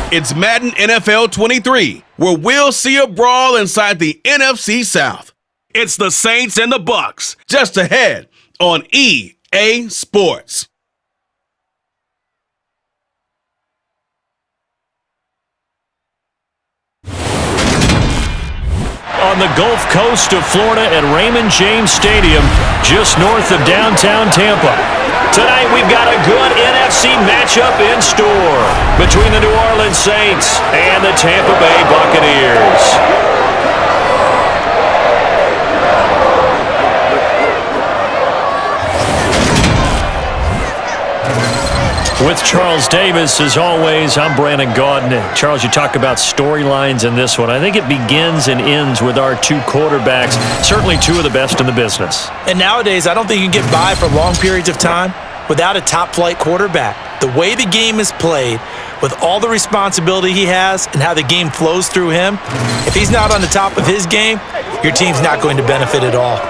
It's Madden NFL 23, where we'll see a brawl inside the NFC South. It's the Saints and the Bucks, just ahead on EA Sports. On the Gulf Coast of Florida at Raymond James Stadium, just north of downtown Tampa. Tonight we've got a good NFC matchup in store between the New Orleans Saints and the Tampa Bay Buccaneers. With Charles Davis, as always, I'm Brandon Gaudin. Charles, you talk about storylines in this one. I think it begins and ends with our two quarterbacks, certainly two of the best in the business. And nowadays, I don't think you can get by for long periods of time without a top-flight quarterback. The way the game is played, with all the responsibility he has and how the game flows through him, if he's not on the top of his game, your team's not going to benefit at all.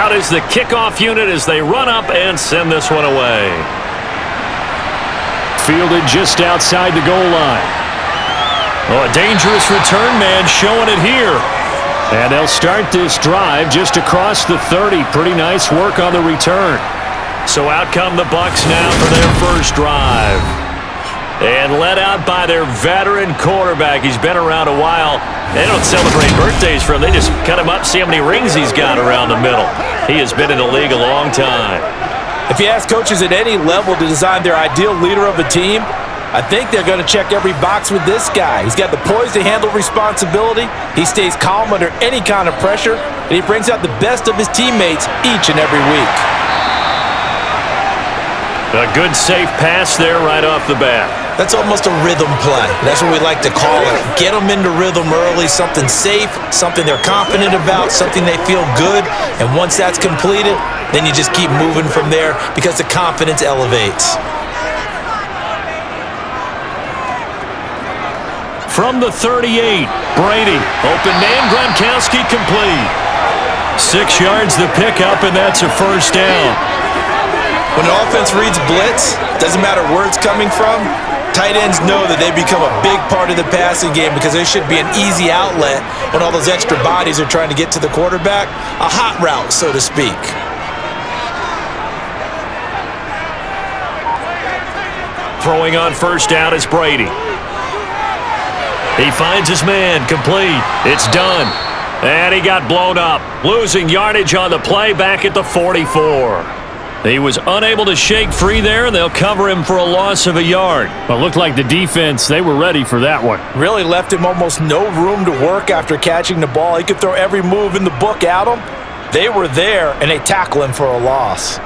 Out is the kickoff unit as they run up and send this one away. Fielded just outside the goal line. Oh, a dangerous return man showing it here. And they'll start this drive just across the 30. Pretty nice work on the return. So out come the Bucs now for their first drive. And led out by their veteran quarterback. He's been around a while. They don't celebrate birthdays for him. They just cut him up, see how many rings he's got around the middle. He has been in the league a long time. If you ask coaches at any level to design their ideal leader of a team, I think they're going to check every box with this guy. He's got the poise to handle responsibility. He stays calm under any kind of pressure, and he brings out the best of his teammates each and every week. A good, safe pass there right off the bat. That's almost a rhythm play. That's what we like to call it. Get them into rhythm early, something safe, something they're confident about, something they feel good. And once that's completed, then you just keep moving from there because the confidence elevates. From the 38, Brady. Open man, Gronkowski complete. 6 yards the pickup, and that's a first down. When an offense reads blitz, doesn't matter where it's coming from, tight ends know that they become a big part of the passing game because there should be an easy outlet when all those extra bodies are trying to get to the quarterback. A hot route, so to speak. Throwing on first down is Brady. He finds his man, complete. It's done. And he got blown up, losing yardage on the play back at the 44. He was unable to shake free there, and they'll cover him for a loss of a yard. Well, it looked like the defense, they were ready for that one. Really left him almost no room to work after catching the ball. He could throw every move in the book at him. They were there, and they tackle him for a loss.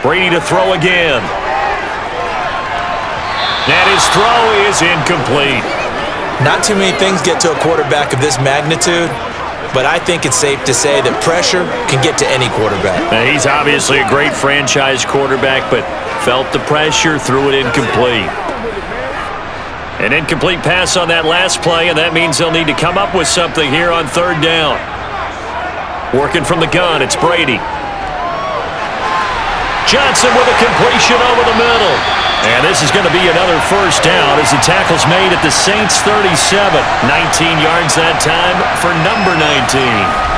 Brady to throw again. And his throw is incomplete. Not too many things get to a quarterback of this magnitude, but I think it's safe to say that pressure can get to any quarterback. Now, he's obviously a great franchise quarterback, but felt the pressure, threw it incomplete. An incomplete pass on that last play, and that means they'll need to come up with something here on third down. Working from the gun, it's Brady. Johnson with a completion over the middle. And this is going to be another first down as the tackle's made at the Saints' 37. 19 yards that time for number 19.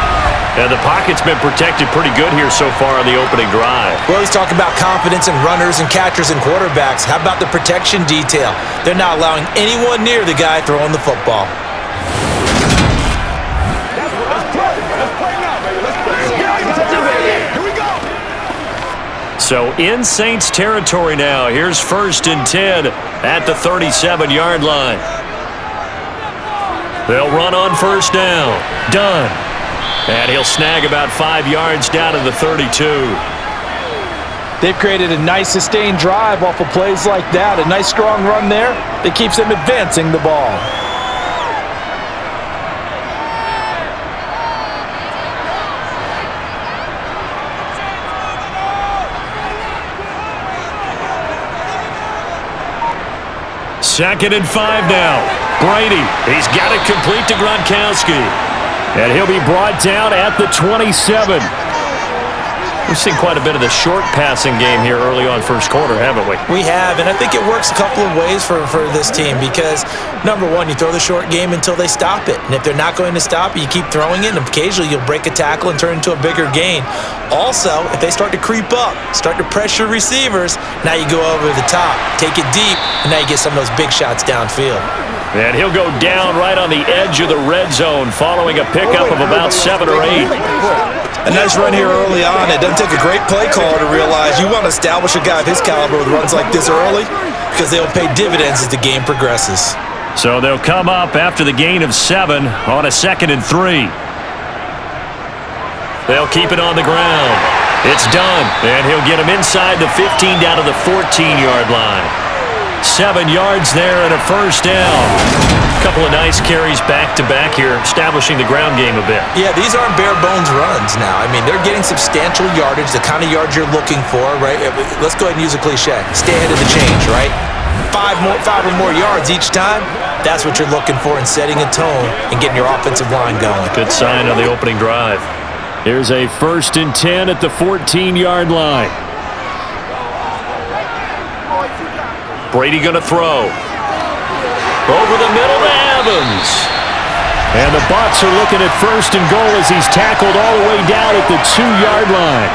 And the pocket's been protected pretty good here so far on the opening drive. We always talk about confidence in runners and catchers and quarterbacks. How about the protection detail? They're not allowing anyone near the guy throwing the football. So in Saints territory now. Here's 1st and 10 at the 37-yard line. They'll run on first down. Done. And he'll snag about 5 yards down to the 32. They've created a nice sustained drive off of plays like that. A nice strong run there that keeps them advancing the ball. Second and 5 now. Brady, he's got it complete to Gronkowski. And he'll be brought down at the 27. We've seen quite a bit of the short passing game here early on first quarter, haven't we? We have, and I think it works a couple of ways for this team because, number one, you throw the short game until they stop it. And if they're not going to stop it, you keep throwing it, and occasionally you'll break a tackle and turn into a bigger gain. Also, if they start to creep up, start to pressure receivers, now you go over the top, take it deep, and now you get some of those big shots downfield. And he'll go down right on the edge of the red zone following a pickup of about 7 or 8. A nice run here early on. It doesn't take a great play caller to realize you want to establish a guy of his caliber with runs like this early because they'll pay dividends as the game progresses. So they'll come up after the gain of 7 on a 2nd and 3. They'll keep it on the ground. It's done, and he'll get him inside the 15 down to the 14-yard line. 7 yards there and a first down. A couple of nice carries back-to-back here, establishing the ground game a bit. Yeah, these aren't bare-bones runs now. I mean, they're getting substantial yardage, the kind of yards you're looking for, right? Let's go ahead and use a cliche. Stay ahead of the change, right? 5 or more yards each time. That's what you're looking for in setting a tone and getting your offensive line going. Good sign on the opening drive. Here's a 1st and 10 at the 14-yard line. Brady going to throw. Over the middle to Evans. And the Bucs are looking at 1st and goal as he's tackled all the way down at the 2-yard line.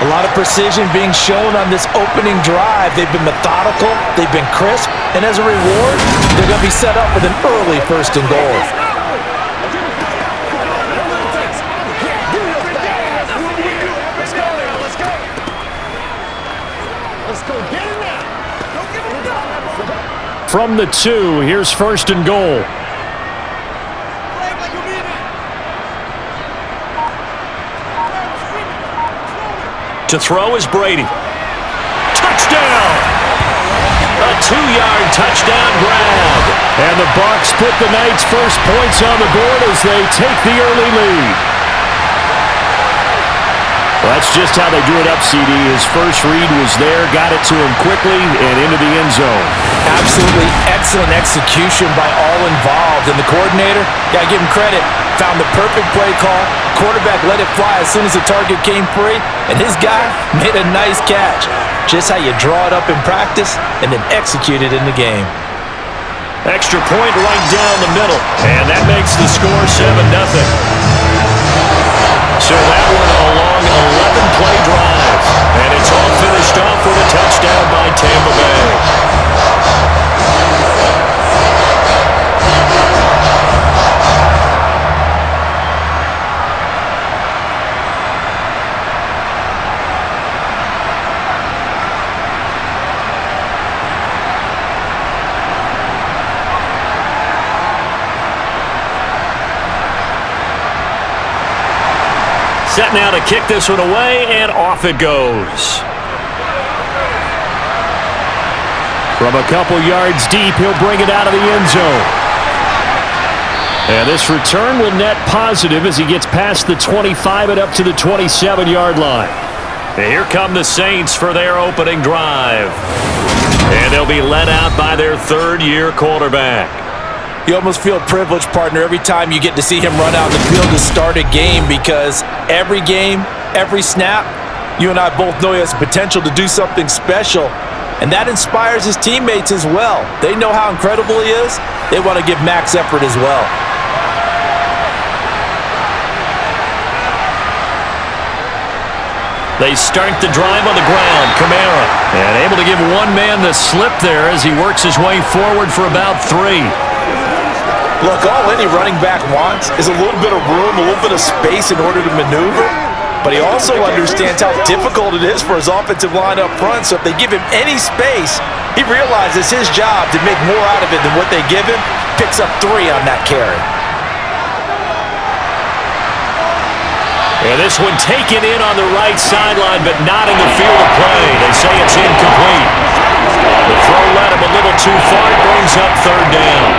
A lot of precision being shown on this opening drive. They've been methodical, they've been crisp, and as a reward, they're going to be set up with an early 1st and goal. From the 2, here's 1st and goal. To throw is Brady. Touchdown! A 2-yard touchdown grab. And the Bucs put the night's first points on the board as they take the early lead. Well, that's just how they drew it up, CD. His first read was there, got it to him quickly, and into the end zone. Absolutely excellent execution by all involved. And the coordinator, got to give him credit, found the perfect play call. Quarterback let it fly as soon as the target came free, and his guy made a nice catch. Just how you draw it up in practice and then execute it in the game. Extra point right down the middle, and that makes the score 7-0. So that one a long 11-play drive, and it's all finished off with a touchdown by Tampa Bay. Set now to kick this one away, and off it goes. From a couple yards deep, he'll bring it out of the end zone. And this return will net positive as he gets past the 25 and up to the 27-yard line. And here come the Saints for their opening drive. And they'll be led out by their third-year quarterback. You almost feel privileged, partner, every time you get to see him run out in the field to start a game because every game, every snap, you and I both know he has the potential to do something special. And that inspires his teammates as well. They know how incredible he is. They want to give max effort as well. They start the drive on the ground. Kamara. And able to give one man the slip there as he works his way forward for about 3. Look, all any running back wants is a little bit of room, a little bit of space in order to maneuver. But he also understands how difficult it is for his offensive line up front. So if they give him any space, he realizes his job to make more out of it than what they give him. Picks up 3 on that carry. And this one taken in on the right sideline, but not in the field of play. They say it's incomplete. The throw led him a little too far. It brings up 3rd down.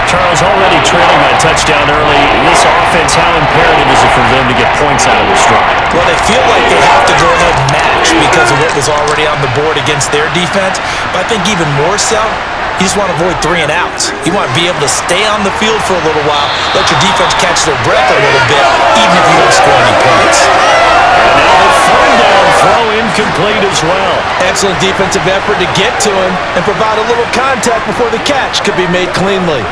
Charles, already trailing by a touchdown early. This offense, how imperative is it for them to get points out of this drive? Well, they feel like they have to go ahead and match because of what was already on the board against their defense. But I think even more so, you just want to avoid 3 and outs. You want to be able to stay on the field for a little while, let your defense catch their breath a little bit, even if you don't score any points. And now the 3rd down throw incomplete as well. Excellent defensive effort to get to him and provide a little contact before the catch could be made cleanly.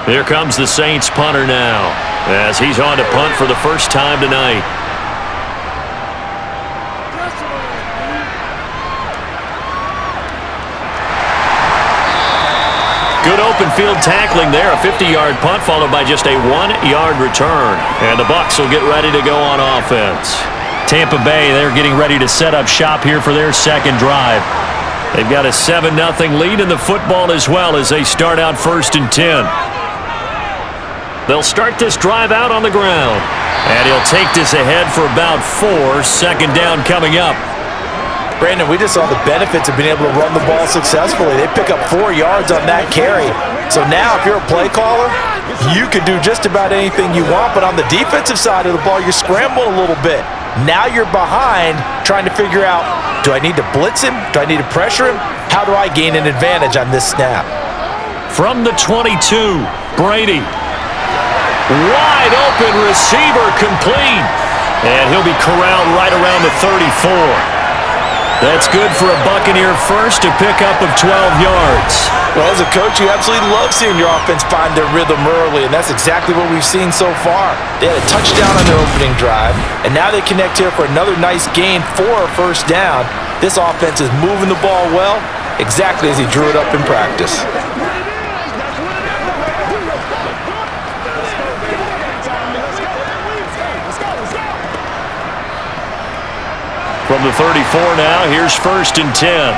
Here comes the Saints punter now, as he's on to punt for the first time tonight. Good open field tackling there, a 50-yard punt followed by just a 1-yard return. And the Bucs will get ready to go on offense. Tampa Bay, they're getting ready to set up shop here for their second drive. They've got a 7-0 lead in the football as well as they start out 1st and 10. They'll start this drive out on the ground. And he'll take this ahead for about 4. 2nd down coming up. Brandon, we just saw the benefits of being able to run the ball successfully. They pick up 4 yards on that carry. So now if you're a play caller, you can do just about anything you want. But on the defensive side of the ball, you're scrambling a little bit. Now you're behind trying to figure out, do I need to blitz him? Do I need to pressure him? How do I gain an advantage on this snap? From the 22, Brady. Wide open receiver complete. And he'll be corralled right around the 34. That's good for a Buccaneer first, to pick up of 12 yards. Well, as a coach, you absolutely love seeing your offense find their rhythm early, and that's exactly what we've seen so far. They had a touchdown on their opening drive, and now they connect here for another nice gain for a 1st down. This offense is moving the ball well, exactly as he drew it up in practice. From the 34 now, here's 1st and 10.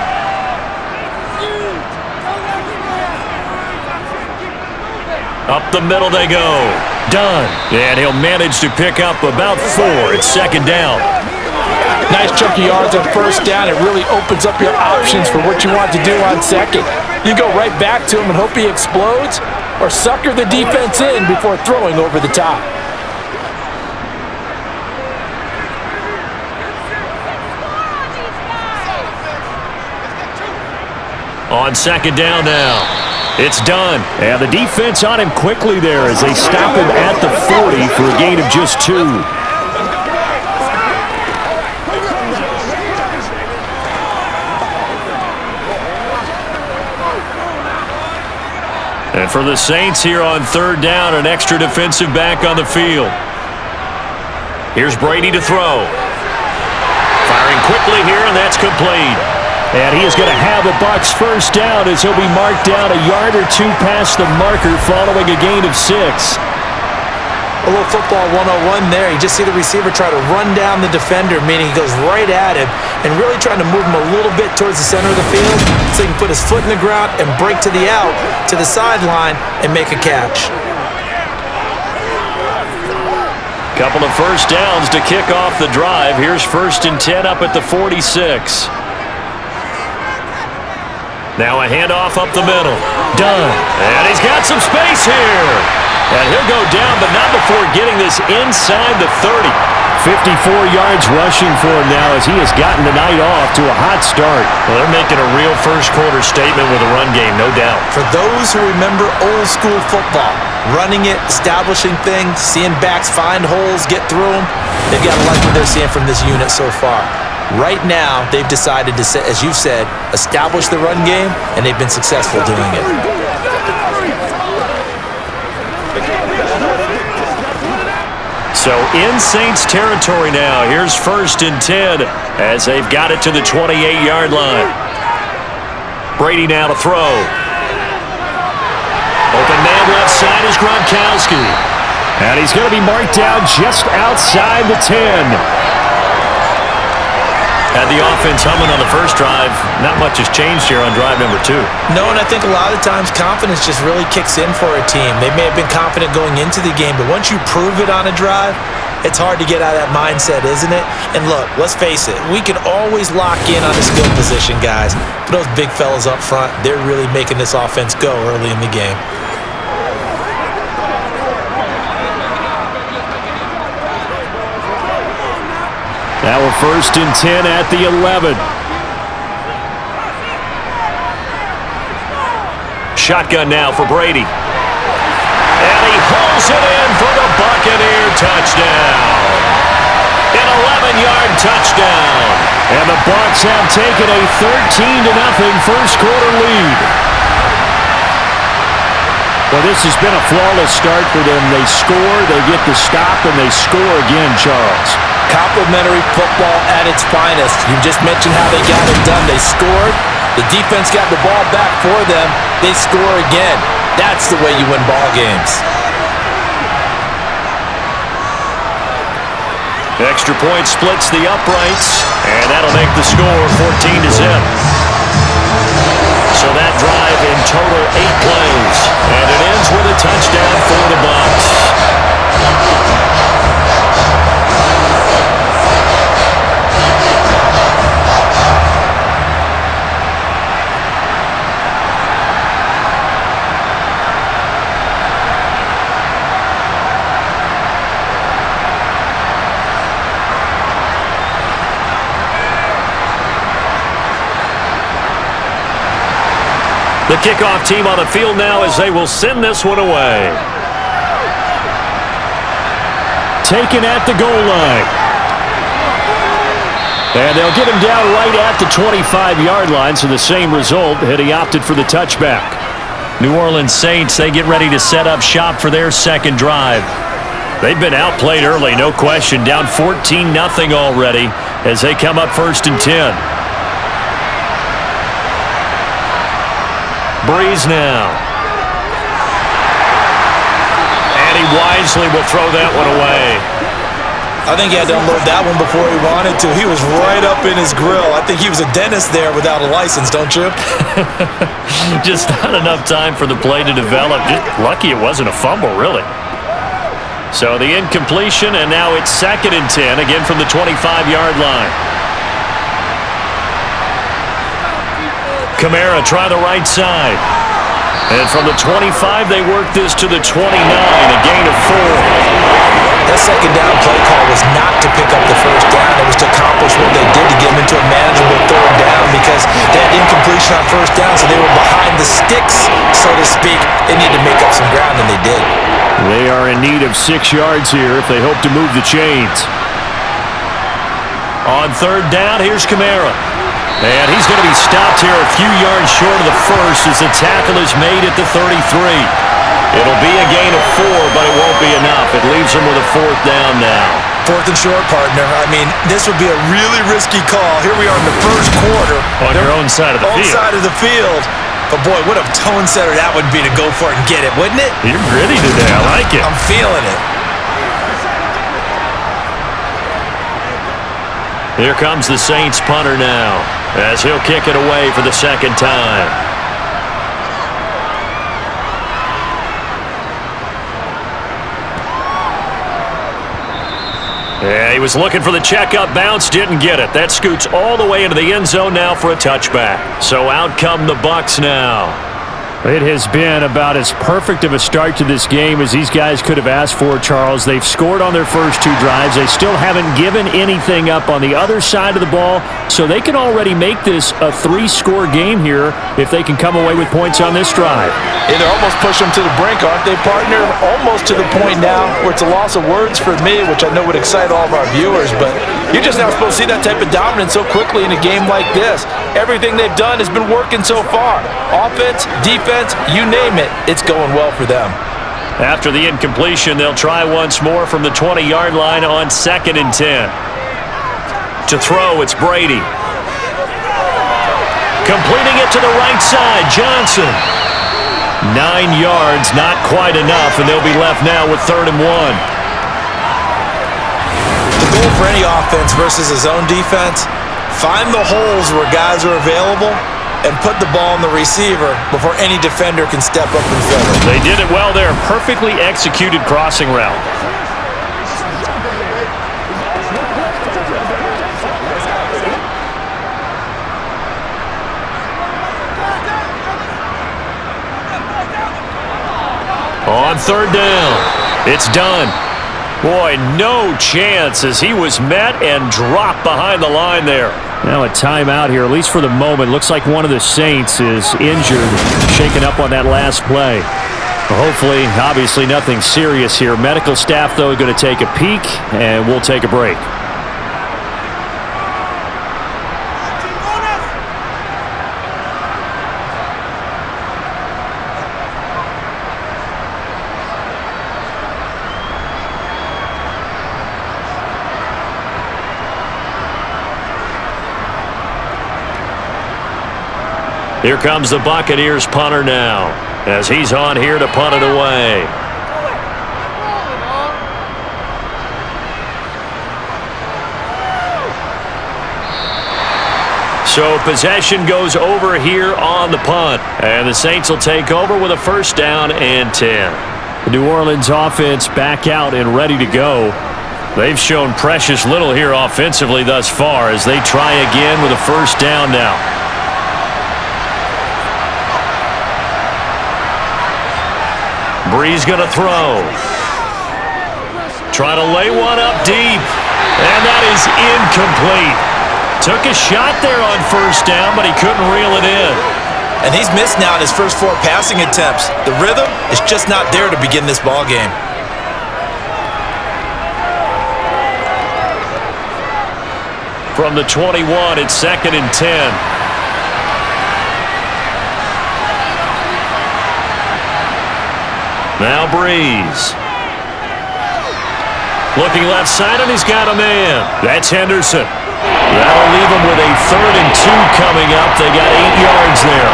Up the middle they go. Done. And he'll manage to pick up about 4. It's 2nd down. Nice chunk of yards on 1st down. It really opens up your options for what you want to do on 2nd. You go right back to him and hope he explodes, or sucker the defense in before throwing over the top. On 2nd down now. It's done. And the defense on him quickly there as they stop him at the 40 for a gain of just 2. And for the Saints here on 3rd down, an extra defensive back on the field. Here's Brady to throw. Firing quickly here, and that's complete. And he is going to have a Bucs 1st down as he'll be marked down a yard or 2 past the marker following a gain of 6. A little football 101 there. You just see the receiver try to run down the defender, meaning he goes right at him and really trying to move him a little bit towards the center of the field so he can put his foot in the ground and break to the out, to the sideline, and make a catch. Couple of 1st downs to kick off the drive. Here's 1st and 10 up at the 46. Now a handoff up the middle. Done. And he's got some space here. And he'll go down, but not before getting this inside the 30. 54 yards rushing for him now as he has gotten the night off to a hot start. Well, they're making a real first-quarter statement with a run game, no doubt. For those who remember old-school football, running it, establishing things, seeing backs find holes, get through them, they've got to like what they're seeing from this unit so far. Right now, they've decided to, as you've said, establish the run game, and they've been successful doing it. So in Saints territory now. Here's 1st and 10 as they've got it to the 28-yard line. Brady now to throw. Open man left side is Gronkowski. And he's going to be marked down just outside the 10. Had the offense humming on the first drive. Not much has changed here on drive number 2. No, and I think a lot of times confidence just really kicks in for a team. They may have been confident going into the game, but once you prove it on a drive, it's hard to get out of that mindset, isn't it? And look, let's face it, we can always lock in on the skill position, guys. But those big fellas up front, they're really making this offense go early in the game. Now we're 1st and 10 at the 11. Shotgun now for Brady. And he pulls it in for the Buccaneer touchdown. An 11-yard touchdown. And the Bucs have taken a 13-0 first-quarter lead. Well, this has been a flawless start for them. They score, they get the stop, and they score again, Charles. Complimentary football at its finest. You just mentioned how they got it done. They scored. The defense got the ball back for them. They score again. That's the way you win ball games. Extra point splits the uprights, and that'll make the score 14-0. So that drive in total 8 plays, and it ends with a touchdown for the Bucs. The kickoff team on the field now as they will send this one away. Taken at the goal line. And they'll get him down right at the 25-yard line, so the same result had he opted for the touchback. New Orleans Saints, they get ready to set up shop for their second drive. They've been outplayed early, no question, down 14-0 already as they come up 1st and 10. Breeze now. And he wisely will throw that one away. I think he had to unload that one before he wanted to. He was right up in his grill. I think he was a dentist there without a license, don't you? Just not enough time for the play to develop. Just lucky it wasn't a fumble, really. So the incompletion, and now it's 2nd and 10, again from the 25-yard line. Kamara try the right side. And from the 25, they work this to the 29, a gain of 4. That second down play call was not to pick up the first down. It was to accomplish what they did to get them into a manageable 3rd down because they had incompletion on 1st down, so they were behind the sticks, so to speak. They needed to make up some ground, and they did. They are in need of 6 yards here if they hope to move the chains. On 3rd down, here's Kamara. And he's going to be stopped here a few yards short of the first as the tackle is made at the 33. It'll be a gain of 4, but it won't be enough. It leaves him with a 4th down now. 4th and short, partner. I mean, this would be a really risky call. Here we are in the first quarter. On your own side of the field. Own side of the field. But, boy, what a tone setter that would be to go for it and get it, wouldn't it? You're gritty today. I like it. I'm feeling it. Here comes the Saints punter now as he'll kick it away for the 2nd time. Yeah, he was looking for the checkup bounce, didn't get it. That scoots all the way into the end zone now for a touchback. So out come the Bucs now. It has been about as perfect of a start to this game as these guys could have asked for, Charles. They've scored on their first 2 drives. They still haven't given anything up on the other side of the ball, so they can already make this a 3-score game here if they can come away with points on this drive. Yeah, they're almost pushing them to the brink, aren't they, partner? Almost to the point now where it's a loss of words for me, which I know would excite all of our viewers, but you're just not supposed to see that type of dominance so quickly in a game like this. Everything they've done has been working so far. Offense, defense, you name it, it's going well for them. After the incompletion, they'll try once more from the 20-yard line on 2nd and 10. To throw, it's Brady. Completing it to the right side, Johnson. 9 yards, not quite enough, and they'll be left now with 3rd and 1. The goal for any offense versus his own defense, find the holes where guys are available and put the ball on the receiver before any defender can step up and fill it. They did it well there. Perfectly executed crossing route. On 3rd down, it's done. Boy, no chance as he was met and dropped behind the line there. Now a timeout here, at least for the moment. Looks like one of the Saints is injured, shaken up on that last play. Hopefully, obviously nothing serious here. Medical staff, though, going to take a peek, and we'll take a break. Here comes the Buccaneers punter now, as he's on here to punt it away. So possession goes over here on the punt, and the Saints will take over with a 1st down and 10. The New Orleans offense back out and ready to go. They've shown precious little here offensively thus far as they try again with a 1st down now. Breeze going to throw. Trying to lay one up deep. And that is incomplete. Took a shot there on 1st down, but he couldn't reel it in. And he's missed now in his first 4 passing attempts. The rhythm is just not there to begin this ball game. From the 21, it's 2nd and 10. Now Breeze. Looking left side, and he's got a man. That's Henderson. That'll leave him with a 3rd and 2 coming up. They got 8 yards there.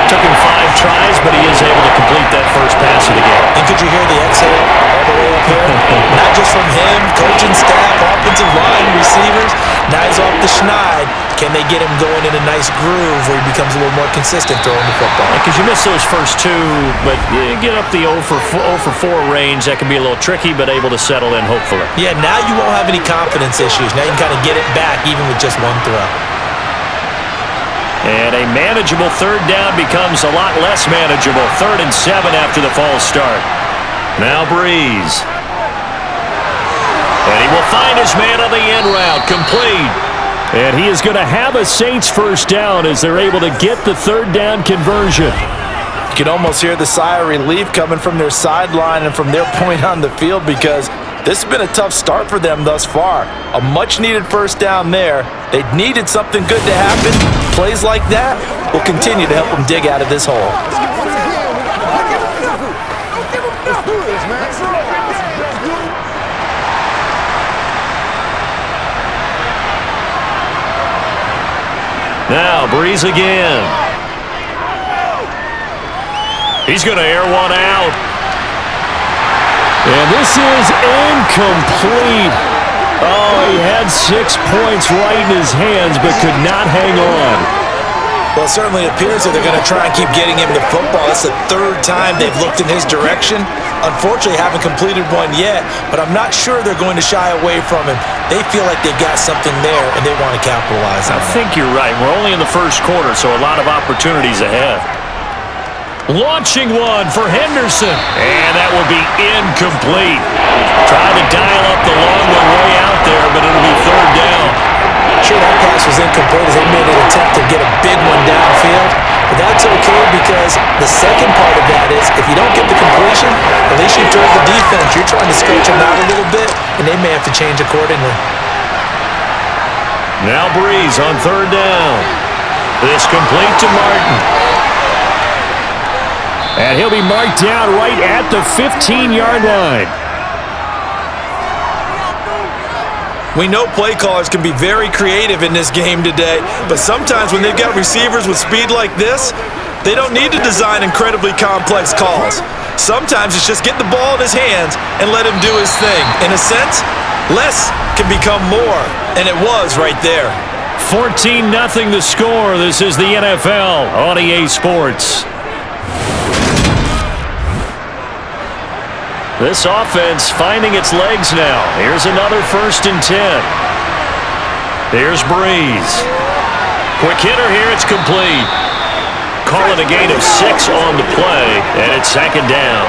Took him 5 tries, but he is able to complete that first pass of the game. And could you hear the exhale all the way up here? Not just from him, coaching staff, offensive line, receivers. Now he's off the schneid. Can they get him going in a nice groove where he becomes a little more consistent throwing the football? Because you miss those first 2, but you get up the 0 for 4 range. That can be a little tricky, but able to settle in, hopefully. Yeah, now you won't have any confidence issues. Now you can kind of get it back even with just 1 throw. And a manageable 3rd down becomes a lot less manageable. 3rd and 7 after the false start. Now Breeze. And he will find his man on the end route. Complete. And he is going to have a Saints 1st down as they're able to get the 3rd down conversion. You can almost hear the sigh of relief coming from their sideline and from their point on the field because this has been a tough start for them thus far. A much-needed 1st down there. They needed something good to happen. Plays like that will continue to help them dig out of this hole. Now Breeze again. He's going to air one out. And this is incomplete. Oh, he had 6 points right in his hands, but could not hang on. Well, it certainly appears that they're going to try and keep getting him the football. That's the 3rd time they've looked in his direction. Unfortunately, haven't completed one yet, but I'm not sure they're going to shy away from him. They feel like they've got something there, and they want to capitalize on it. I think you're right. We're only in the 1st quarter, so a lot of opportunities ahead. Launching one for Henderson. And that will be incomplete. Tried to dial up the long way out there, but it'll be third down. Sure, that pass was incomplete as they made an attempt to get a big one downfield. But that's okay because the second part of that is if you don't get the completion, at least you've told the defense you're trying to stretch them out a little bit, and they may have to change accordingly. Now Breeze on third down. This complete to Martin. And he'll be marked down right at the 15-yard line. We know play callers can be very creative in this game today, but sometimes when they've got receivers with speed like this, they don't need to design incredibly complex calls. Sometimes it's just get the ball in his hands and let him do his thing. In a sense, less can become more, and it was right there. 14-0 the score. This is the NFL on EA Sports. This offense finding its legs now. Here's another 1st and 10. Here's Breeze. Quick hitter here. It's complete. Call it a gain of 6 on the play, and it's 2nd down.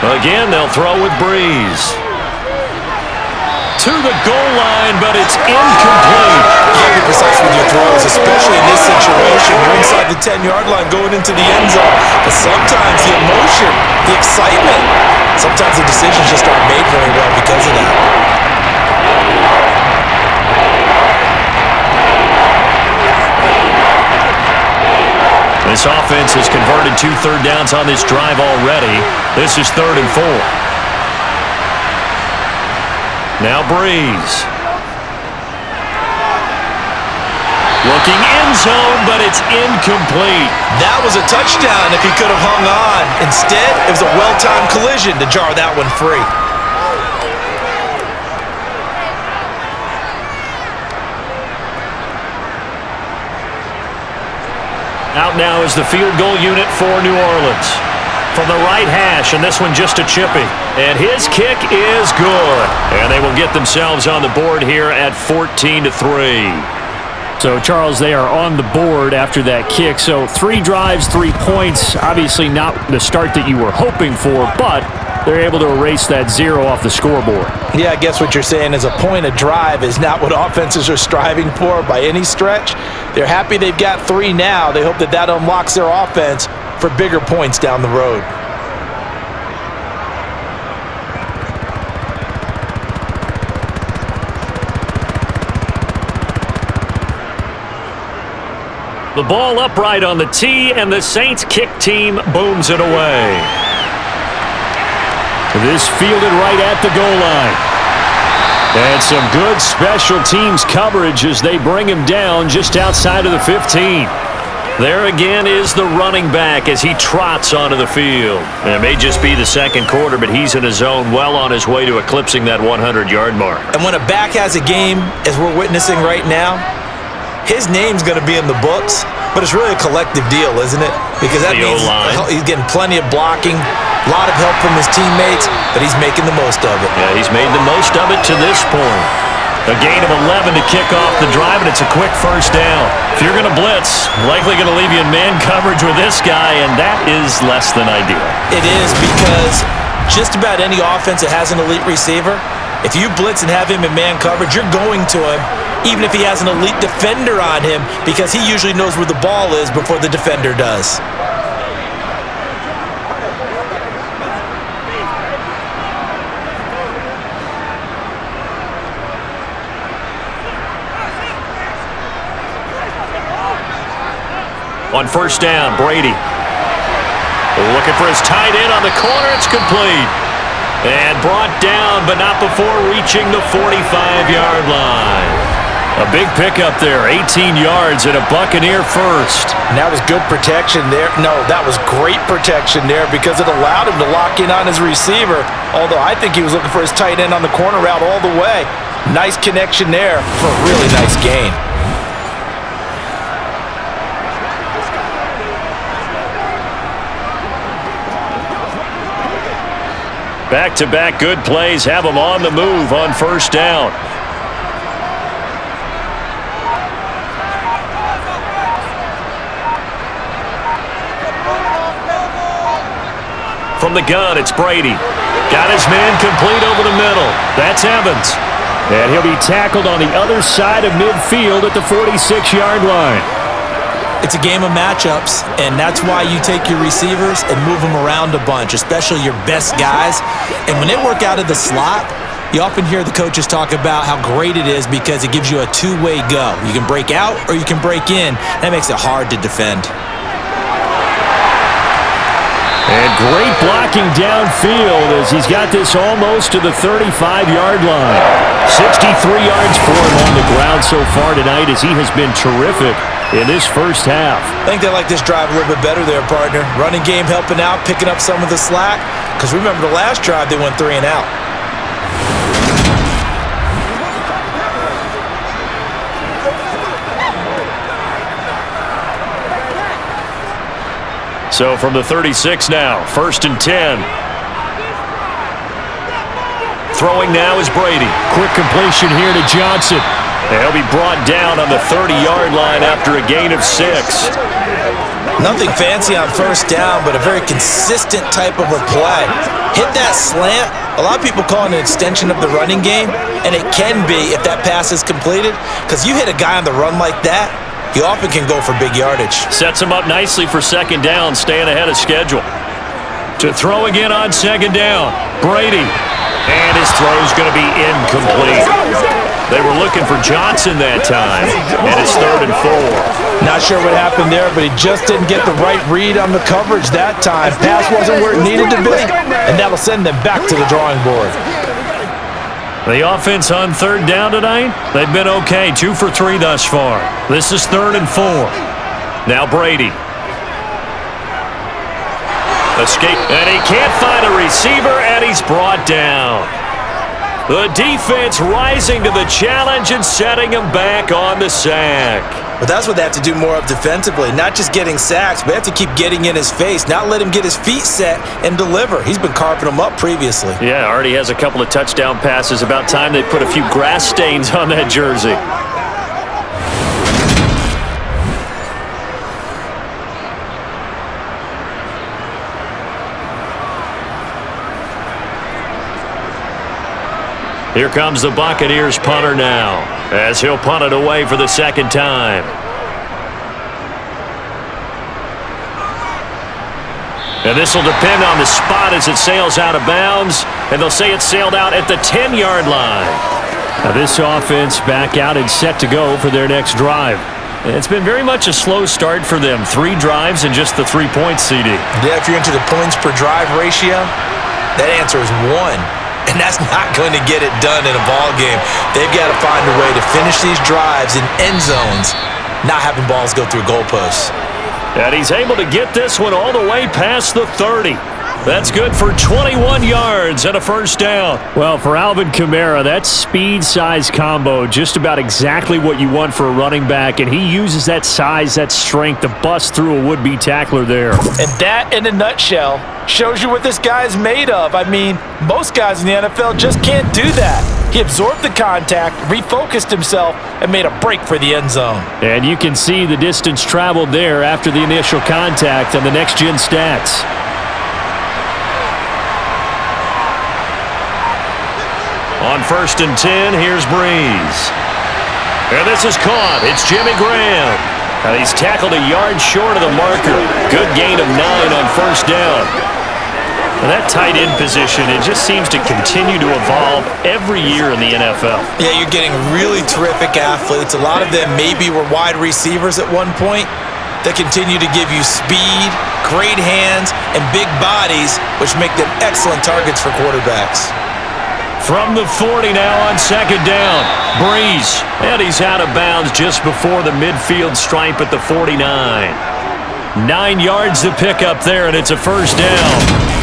Again, they'll throw with Breeze. To the goal line, but it's incomplete. You gotta be precise with your throws, especially in this situation. You're inside the 10-yard line going into the end zone. But sometimes the emotion, the excitement, sometimes the decisions just aren't made very well because of that. This offense has converted 2 third downs on this drive already. This is 3rd and 4. Now Breeze. Looking end zone, but it's incomplete. That was a touchdown if he could have hung on. Instead, it was a well-timed collision to jar that one free. Out now is the field goal unit for New Orleans. From the right hash, and this one just a chippy. And his kick is good. And they will get themselves on the board here at 14-3. So, Charles, they are on the board after that kick. So, 3 drives, 3 points. Obviously not the start that you were hoping for, but they're able to erase that 0 off the scoreboard. Yeah, I guess what you're saying is a point of drive is not what offenses are striving for by any stretch. They're happy they've got 3 now. They hope that that unlocks their offense for bigger points down the road. The ball upright on the tee, and the Saints kick team booms it away. This fielded right at the goal line. And some good special teams coverage as they bring him down just outside of the 15. There again is the running back as he trots onto the field. And it may just be the second quarter, but he's in his zone well on his way to eclipsing that 100-yard mark. And when a back has a game, as we're witnessing right now, his name's going to be in the books, but it's really a collective deal, isn't it? Because that means he's getting plenty of blocking, a lot of help from his teammates, but he's making the most of it. Yeah, he's made the most of it to this point. A gain of 11 to kick off the drive, and it's a quick 1st down. If you're going to blitz, likely going to leave you in man coverage with this guy, and that is less than ideal. It is because just about any offense that has an elite receiver, if you blitz and have him in man coverage, you're going to him, even if he has an elite defender on him, because he usually knows where the ball is before the defender does. On 1st down, Brady. Looking for his tight end on the corner. It's complete. And brought down, but not before reaching the 45-yard line. A big pickup there, 18 yards and a Buccaneer first. And that was good protection there. No, that was great protection there because it allowed him to lock in on his receiver. Although I think he was looking for his tight end on the corner route all the way. Nice connection there for a really nice gain. Back-to-back good plays have them on the move on first down. From the gun, it's Brady. Got his man complete over the middle. That's Evans. And he'll be tackled on the other side of midfield at the 46-yard line. It's a game of matchups, and that's why you take your receivers and move them around a bunch, especially your best guys. And when they work out of the slot, you often hear the coaches talk about how great it is because it gives you a two-way go. You can break out or you can break in. That makes it hard to defend. And great blocking downfield as he's got this almost to the 35-yard line. 63 yards for him on the ground so far tonight as he has been terrific in this first half. I think they like this drive a little bit better there, partner. Running game helping out, picking up some of the slack. Because remember the last drive, they went 3 and out. So from the 36 now, 1st and 10. Throwing now is Brady. Quick completion here to Johnson. And he'll be brought down on the 30-yard line after a gain of 6. Nothing fancy on first down, but a very consistent type of a play. Hit that slant. A lot of people call it an extension of the running game, and it can be if that pass is completed, because you hit a guy on the run like that, he often can go for big yardage. Sets him up nicely for second down, staying ahead of schedule. To throw again on second down, Brady. And his throw's going to be incomplete. They were looking for Johnson that time, and it's 3rd and 4. Not sure what happened there, but he just didn't get the right read on the coverage that time. Pass wasn't where it needed to be, and that'll send them back to the drawing board. The offense on 3rd down tonight, they've been okay, 2 for 3 thus far. This is 3rd and 4. Now Brady. Escape, and he can't find a receiver, and he's brought down. The defense rising to the challenge and setting him back on the sack. But that's what they have to do more of defensively, not just getting sacks, but they have to keep getting in his face, not let him get his feet set and deliver. He's been carping him up previously. Yeah, already has a couple of touchdown passes. About time they put a few grass stains on that jersey. Here comes the Buccaneers punter now, as he'll punt it away for the second time. And this will depend on the spot as it sails out of bounds, and they'll say it sailed out at the 10-yard line. Now this offense back out and set to go for their next drive. It's been very much a slow start for them. 3 drives and just the 3 points, CD. Yeah, if you're into the points per drive ratio, that answer is 1. And that's not going to get it done in a ball game. They've got to find a way to finish these drives in end zones, not having balls go through goalposts. And he's able to get this one all the way past the 30. That's good for 21 yards and a first down. Well, for Alvin Kamara, that speed-size combo, just about exactly what you want for a running back, and he uses that size, that strength to bust through a would-be tackler there. And that, in a nutshell, shows you what this guy's made of. I mean, most guys in the NFL just can't do that. He absorbed the contact, refocused himself, and made a break for the end zone. And you can see the distance traveled there after the initial contact on the next-gen stats. On 1st and 10, here's Breeze. And this is caught. It's Jimmy Graham. And he's tackled a yard short of the marker. Good gain of 9 on first down. And that tight end position, it just seems to continue to evolve every year in the NFL. Yeah, you're getting really terrific athletes. A lot of them maybe were wide receivers at one point. They continue to give you speed, great hands, and big bodies, which make them excellent targets for quarterbacks. From the 40 now on second down, Breeze. And he's out of bounds just before the midfield stripe at the 49. 9 yards to pick up there, and it's a first down.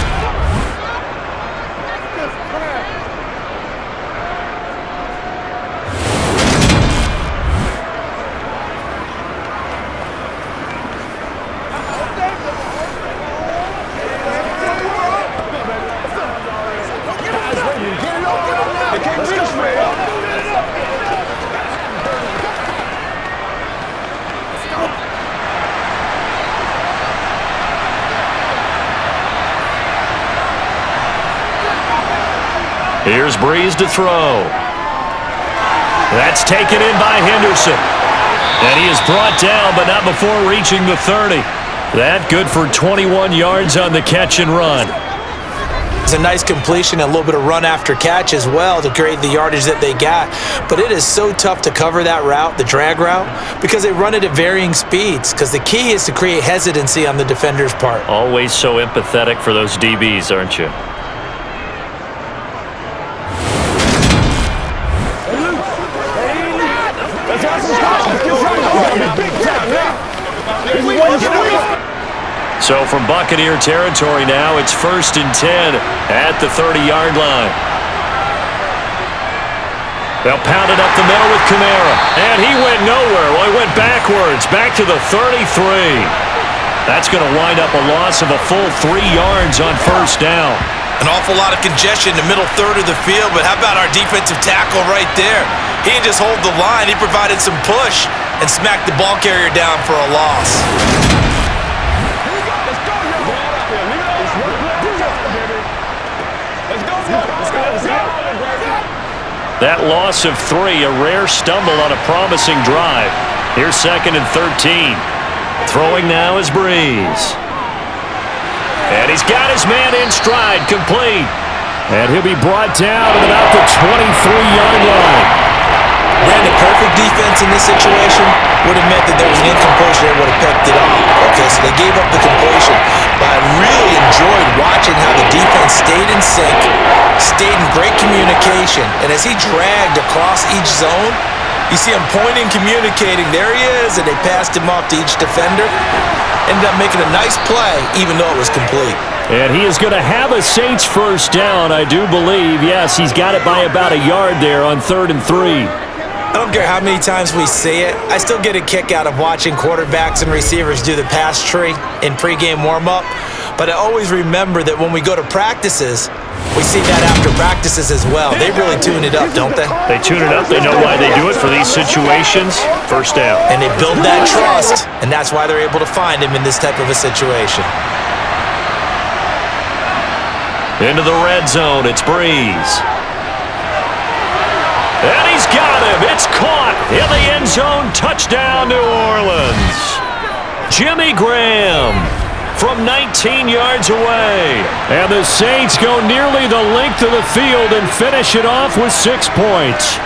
Here's Breeze to throw. That's taken in by Henderson. And he is brought down, but not before reaching the 30. That good for 21 yards on the catch and run. It's a nice completion, a little bit of run after catch as well to create the yardage that they got. But it is so tough to cover that route, the drag route, because they run it at varying speeds. Because the key is to create hesitancy on the defender's part. Always so empathetic for those DBs, aren't you? So from Buccaneer territory now, it's 1st and 10 at the 30-yard line. They'll pound it up the middle with Kamara. And he went nowhere. Well, he went backwards, back to the 33. That's going to wind up a loss of a full 3 yards on 1st down. An awful lot of congestion in the middle third of the field, but how about our defensive tackle right there? He didn't just hold the line. He provided some push and smacked the ball carrier down for a loss. That loss of 3, a rare stumble on a promising drive. Here's 2nd and 13. Throwing now is Breeze. And he's got his man in stride, complete. And he'll be brought down at about the 23-yard line. Ran the perfect defense in this situation. Would have meant that there was an incompletion that would have picked it off. Okay, so they gave up the completion. But I really enjoyed watching how the defense stayed in sync, stayed in great communication. And as he dragged across each zone, you see him pointing, communicating. There he is, and they passed him off to each defender. Ended up making a nice play, even though it was complete. And he is going to have a Saints 1st down, I do believe. Yes, he's got it by about a yard there on 3rd and 3. I don't care how many times we see it. I still get a kick out of watching quarterbacks and receivers do the pass tree in pregame warm-up. But I always remember that when we go to practices, we see that after practices as well. They really tune it up, don't they? They tune it up. They know why they do it for these situations. 1st down. And they build that trust, and that's why they're able to find him in this type of a situation. Into the red zone, it's Breeze. And he's got him. It's caught in the end zone. Touchdown, New Orleans. Jimmy Graham from 19 yards away. And the Saints go nearly the length of the field and finish it off with 6 points.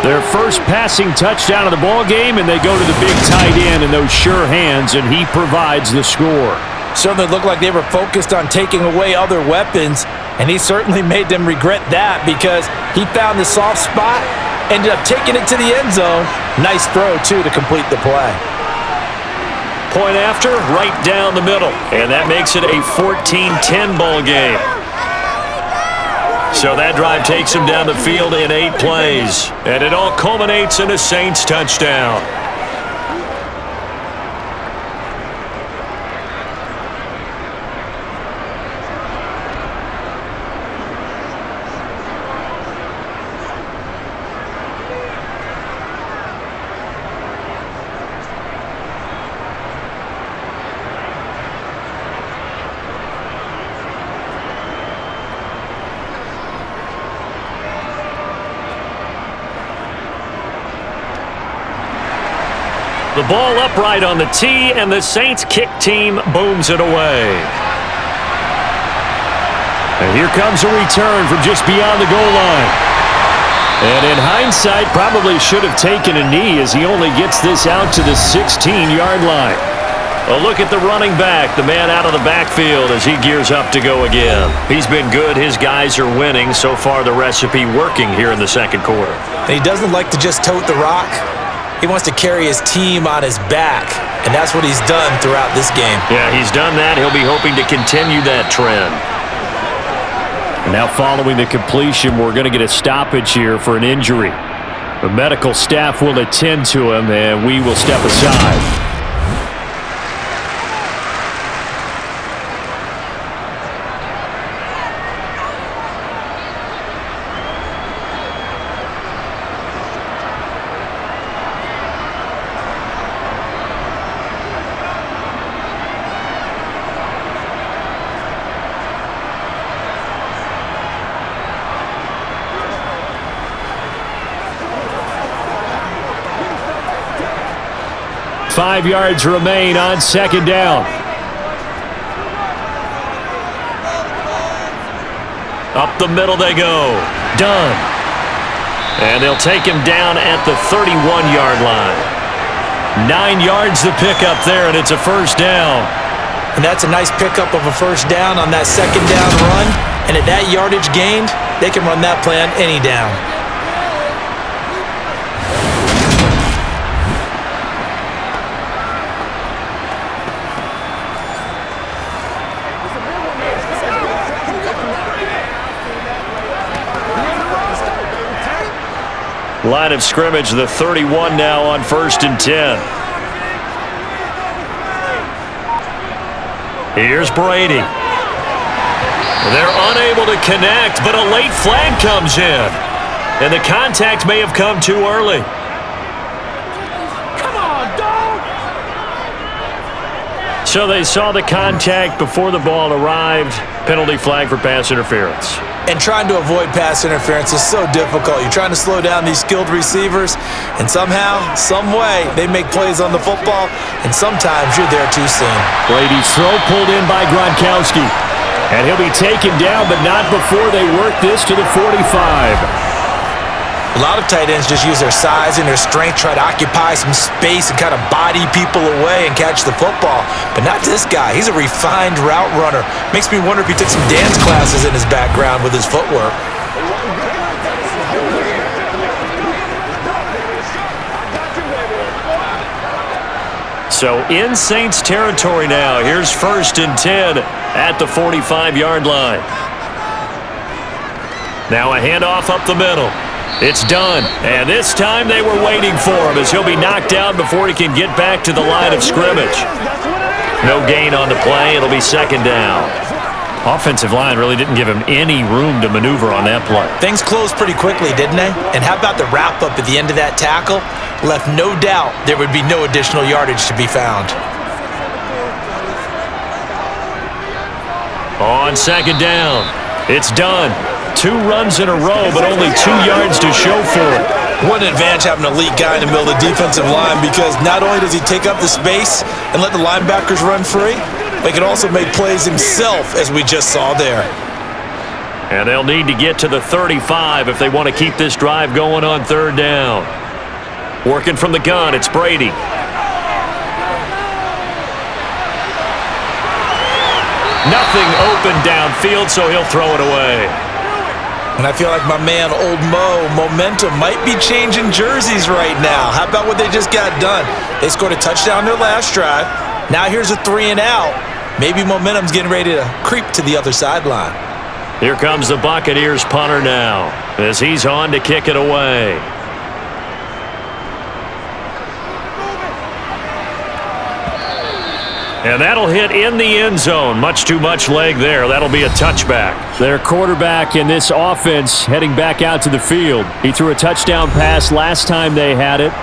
Their first passing touchdown of the ball game, and they go to the big tight end in those sure hands, and he provides the score. Certainly looked like they were focused on taking away other weapons, and he certainly made them regret that because he found the soft spot, ended up taking it to the end zone. Nice throw, too, to complete the play. Point after, right down the middle, and that makes it a 14-10 ball game. So that drive takes him down the field in 8 plays, and it all culminates in a Saints touchdown. The ball upright on the tee, and the Saints kick team booms it away. And here comes a return from just beyond the goal line. And in hindsight, probably should have taken a knee as he only gets this out to the 16-yard line. A look at the running back, the man out of the backfield as he gears up to go again. He's been good. His guys are winning. So far, the recipe working here in the second quarter. And he doesn't like to just tote the rock. He wants to carry his team on his back, and that's what he's done throughout this game. Yeah, he's done that. He'll be hoping to continue that trend. Now following the completion, we're going to get a stoppage here for an injury. The medical staff will attend to him, and we will step aside. 5 yards remain on second down. Up the middle they go. Done. And they'll take him down at the 31-yard line. 9 yards to pick up there, and it's a first down. And that's a nice pickup of a first down on that second down run. And at that yardage gained, they can run that play on any down. Line of scrimmage, the 31 now on 1st and 10. Here's Brady. They're unable to connect, but a late flag comes in. And the contact may have come too early. Come on, dog! So they saw the contact before the ball arrived. Penalty flag for pass interference. And trying to avoid pass interference is so difficult. You're trying to slow down these skilled receivers, and somehow, some way, they make plays on the football, and sometimes you're there too soon. Brady's throw pulled in by Gronkowski. And he'll be taken down, but not before they work this to the 45. A lot of tight ends just use their size and their strength, try to occupy some space and kind of body people away and catch the football. But not this guy. He's a refined route runner. Makes me wonder if he took some dance classes in his background with his footwork. So in Saints territory now. Here's 1st and 10 at the 45-yard line. Now a handoff up the middle. It's done, and this time they were waiting for him as he'll be knocked down before he can get back to the line of scrimmage. No gain on the play. It'll be second down. Offensive line really didn't give him any room to maneuver on that play. Things closed pretty quickly, didn't they? And how about the wrap-up at the end of that tackle? Left no doubt there would be no additional yardage to be found. On second down, it's done. 2 runs in a row, but only 2 yards to show for it. What an advantage having an elite guy in the middle of the defensive line, because not only does he take up the space and let the linebackers run free, but he can also make plays himself, as we just saw there. And they'll need to get to the 35 if they want to keep this drive going on 3rd down. Working from the gun, it's Brady. Nothing open downfield, so he'll throw it away. And I feel like my man, Old Mo, momentum might be changing jerseys right now. How about what they just got done? They scored a touchdown their last drive. Now here's a 3 and out. Maybe momentum's getting ready to creep to the other sideline. Here comes the Buccaneers punter now as he's on to kick it away. And that'll hit in the end zone. Much too much leg there. That'll be a touchback. Their quarterback in this offense heading back out to the field. He threw a touchdown pass last time they had it.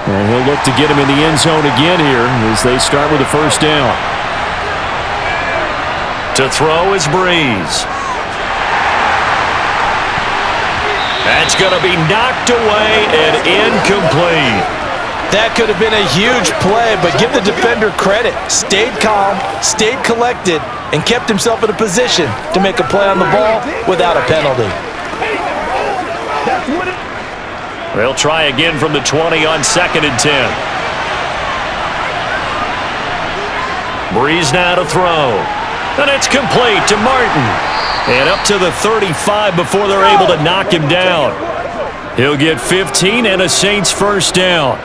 And he'll look to get him in the end zone again here as they start with a first down. To throw is Breeze. That's going to be knocked away and incomplete. That could have been a huge play, but give the defender credit. Stayed calm, stayed collected, and kept himself in a position to make a play on the ball without a penalty. They'll try again from the 20 on 2nd and 10. Breeze now to throw. And it's complete to Martin. And up to the 35 before they're able to knock him down. He'll get 15 and a Saints first down.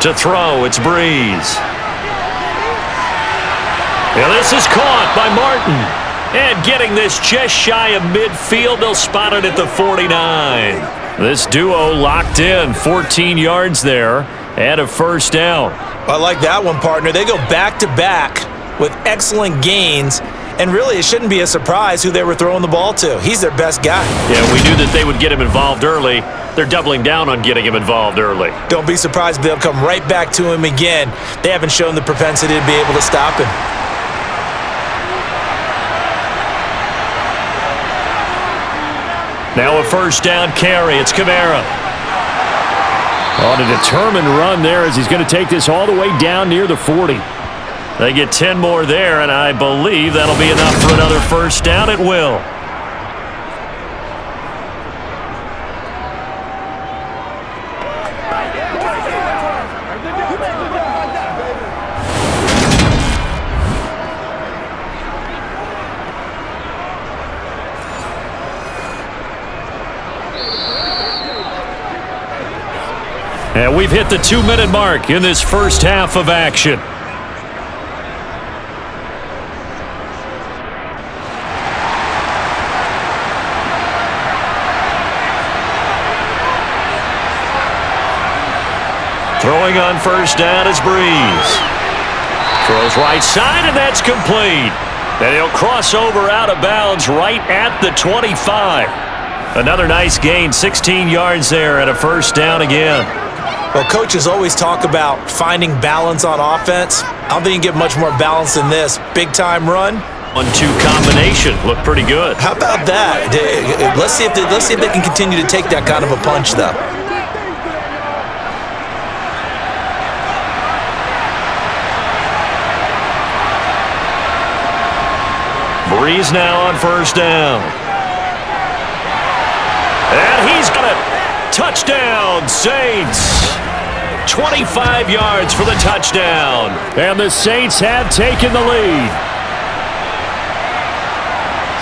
To throw, it's Breeze. And this is caught by Martin. And getting this just shy of midfield, they'll spot it at the 49. This duo locked in, 14 yards there, and a first down. I like that one, partner. They go back-to-back with excellent gains, and really it shouldn't be a surprise who they were throwing the ball to. He's their best guy. Yeah, we knew that they would get him involved early. They're doubling down on getting him involved early. Don't be surprised if they'll come right back to him again. They haven't shown the propensity to be able to stop him. Now a first down carry. It's Kamara. On a determined run there as he's going to take this all the way down near the 40. They get 10 more there, and I believe that'll be enough for another first down. It will. And we've hit the 2-minute mark in this first half of action. Throwing on first down is Breeze. Throws right side, and that's complete. And he'll cross over out of bounds right at the 25. Another nice gain, 16 yards there, and a first down again. Well, coaches always talk about finding balance on offense. I don't think you can get much more balance than this. Big-time run. 1-2 combination looked pretty good. How about that? Let's see if they can continue to take that kind of a punch, though. Breeze now on first down. And he's got it. Touchdown, Saints. 25 yards for the touchdown. And the Saints have taken the lead.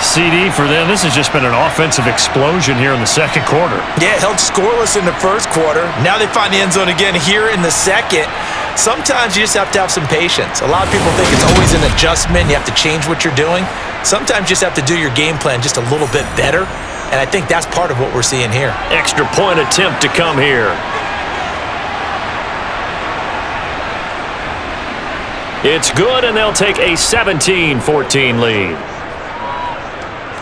CD for them, this has just been an offensive explosion here in the second quarter. Yeah, held scoreless in the first quarter. Now they find the end zone again here in the second. Sometimes you just have to have some patience. A lot of people think it's always an adjustment. You have to change what you're doing. Sometimes you just have to do your game plan just a little bit better. And I think that's part of what we're seeing here. Extra point attempt to come here. It's good, and they'll take a 17-14 lead.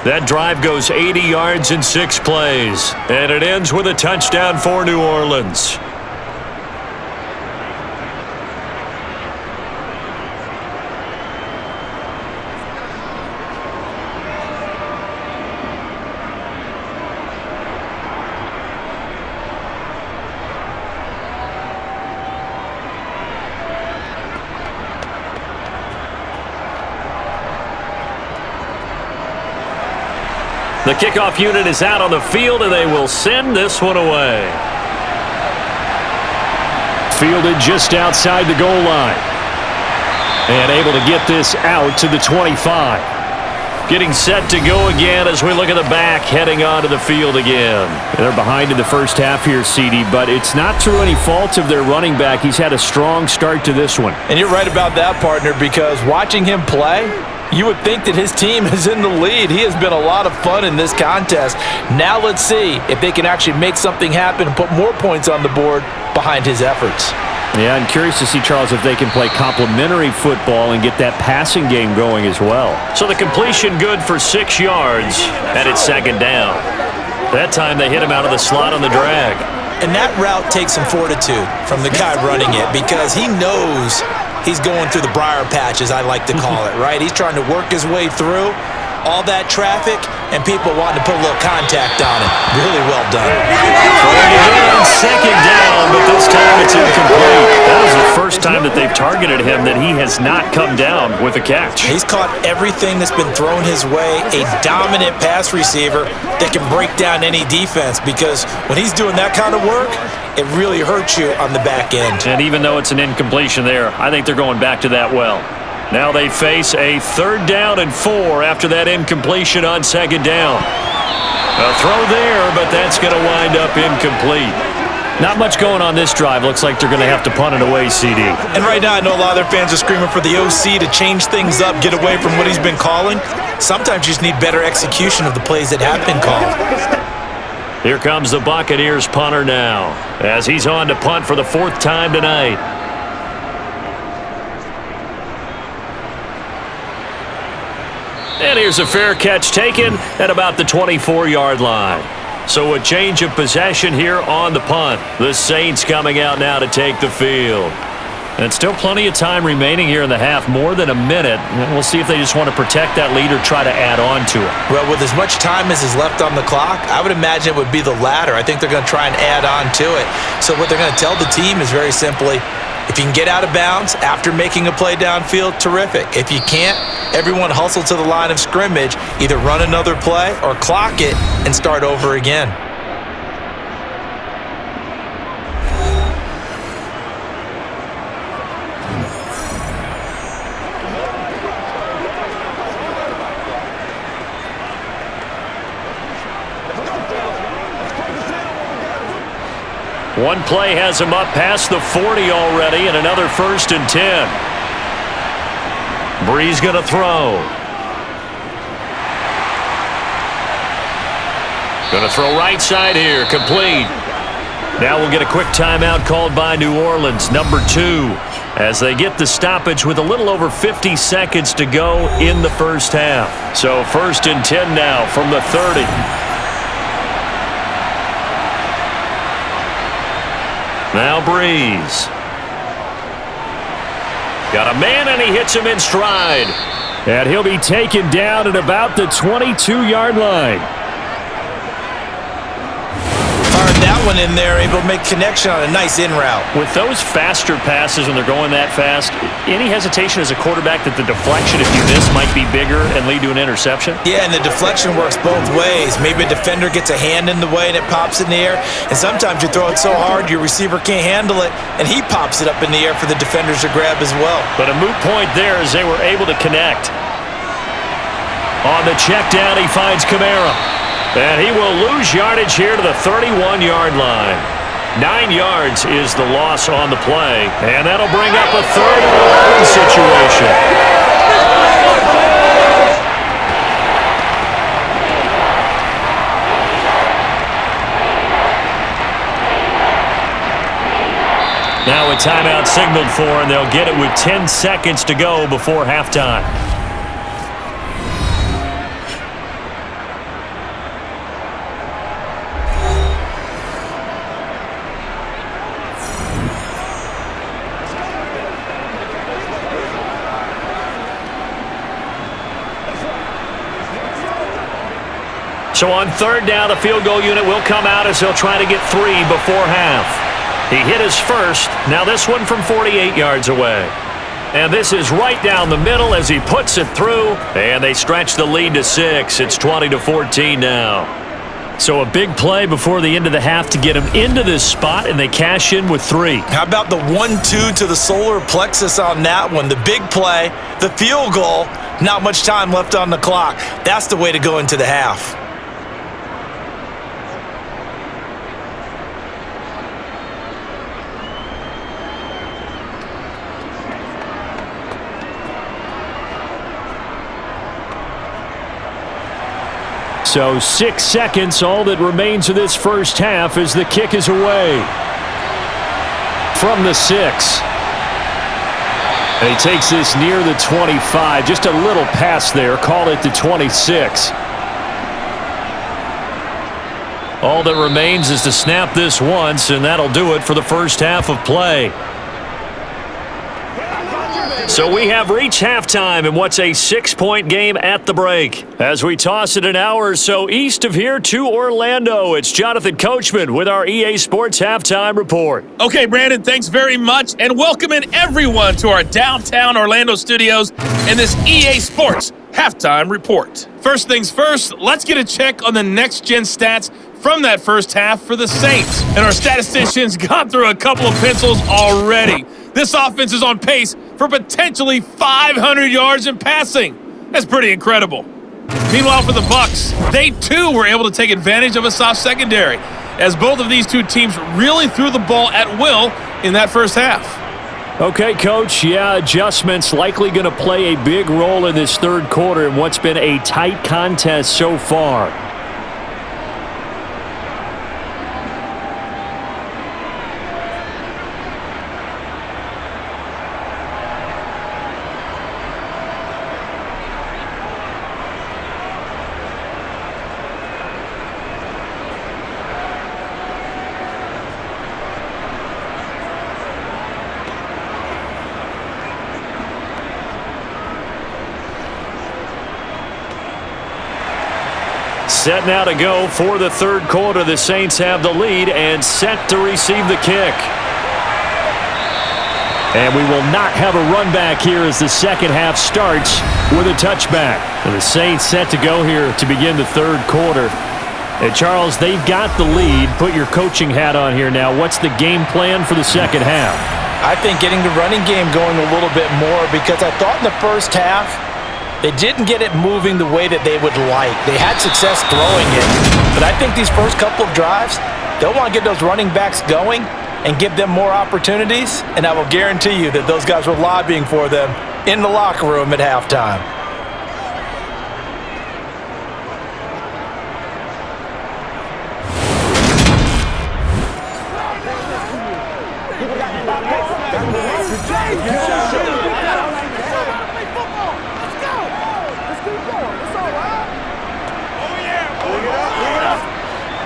That drive goes 80 yards in 6 plays, and it ends with a touchdown for New Orleans. The kickoff unit is out on the field, and they will send this one away. Fielded just outside the goal line. And able to get this out to the 25. Getting set to go again as we look at the back, heading onto the field again. They're behind in the first half here, CD, but it's not through any fault of their running back. He's had a strong start to this one. And you're right about that, partner, because watching him play, you would think that his team is in the lead. He has been a lot of fun in this contest. Now let's see if they can actually make something happen and put more points on the board behind his efforts. Yeah, I'm curious to see, Charles, if they can play complementary football and get that passing game going as well. So the completion good for 6 yards, and it's second down. That time they hit him out of the slot on the drag. And that route takes some fortitude from the guy running it because he knows he's going through the briar patch, as I like to call it, right? He's trying to work his way through all that traffic and people wanting to put a little contact on it. Really well done. Second down, but this time it's incomplete. That was the first time that they've targeted him that he has not come down with a catch. He's caught everything that's been thrown his way. A dominant pass receiver that can break down any defense because when he's doing that kind of work, it really hurts you on the back end. And even though it's an incompletion there, I think they're going back to that well. Now they face a 3rd down and 4 after that incompletion on second down. A throw there, but that's going to wind up incomplete. Not much going on this drive. Looks like they're going to have to punt it away, CD. And right now I know a lot of their fans are screaming for the OC to change things up, get away from what he's been calling. Sometimes you just need better execution of the plays that have been called. Here comes the Buccaneers punter now, as he's on to punt for the 4th time tonight. And here's a fair catch taken at about the 24-yard line. So a change of possession here on the punt. The Saints coming out now to take the field. And still plenty of time remaining here in the half, more than a minute. And we'll see if they just want to protect that lead or try to add on to it. Well, with as much time as is left on the clock, I would imagine it would be the latter. I think they're going to try and add on to it. So what they're going to tell the team is very simply, if you can get out of bounds after making a play downfield, terrific. If you can't, everyone hustle to the line of scrimmage, either run another play or clock it and start over again. One play has him up past the 40 already, and another 1st and 10. Breeze going to throw. Going to throw right side here, complete. Now we'll get a quick timeout called by New Orleans, number 2, as they get the stoppage with a little over 50 seconds to go in the first half. So 1st and 10 now from the 30. Now Breeze. Got a man, and he hits him in stride. And he'll be taken down at about the 22-yard line. Fired that one in there, able to make connection on a nice in route. With those faster passes when they're going that fast, any hesitation as a quarterback that the deflection, if you miss, might be bigger and lead to an interception? Yeah, and the deflection works both ways. Maybe a defender gets a hand in the way and it pops in the air, and sometimes you throw it so hard your receiver can't handle it, and he pops it up in the air for the defenders to grab as well. But a moot point there as they were able to connect. On the check down, he finds Kamara. And he will lose yardage here to the 31-yard line. 9 yards is the loss on the play, and that'll bring up a 3rd and 11 situation. Now a timeout signaled for, and they'll get it with 10 seconds to go before halftime. So on 3rd down, the field goal unit will come out as he'll try to get 3 before half. He hit his first. Now this one from 48 yards away. And this is right down the middle as he puts it through. And they stretch the lead to 6. It's 20-14 now. So a big play before the end of the half to get him into this spot, and they cash in with 3. How about the 1-2 to the solar plexus on that one? The big play, the field goal, not much time left on the clock. That's the way to go into the half. So 6 seconds, all that remains of this first half as the kick is away. From the 6. And he takes this near the 25. Just a little pass there. Call it the 26. All that remains is to snap this once, and that'll do it for the first half of play. So we have reached halftime in what's a 6-point game at the break. As we toss it an hour or so east of here to Orlando, it's Jonathan Coachman with our EA Sports Halftime Report. Okay, Brandon, thanks very much, and welcoming everyone to our downtown Orlando studios in this EA Sports Halftime Report. First things first, let's get a check on the next-gen stats from that first half for the Saints. And our statisticians got through a couple of pencils already. This offense is on pace for potentially 500 yards in passing. That's pretty incredible. Meanwhile, for the BUCS, they too were able to take advantage of a soft secondary, as both of these two teams really threw the ball at will in that first half. Okay, Coach, yeah, adjustments likely going to play a big role in this third quarter in what's been a tight contest so far. Set now to go for the third quarter. The Saints have the lead and set to receive the kick. And we will not have a run back here as the second half starts with a touchback. And the Saints set to go here to begin the third quarter. And Charles, they've got the lead. Put your coaching hat on here now. What's the game plan for the second half? I think getting the running game going a little bit more, because I thought in the first half they didn't get it moving the way that they would like. They had success throwing it, but I think these first couple of drives, they'll want to get those running backs going and give them more opportunities, and I will guarantee you that those guys were lobbying for them in the locker room at halftime.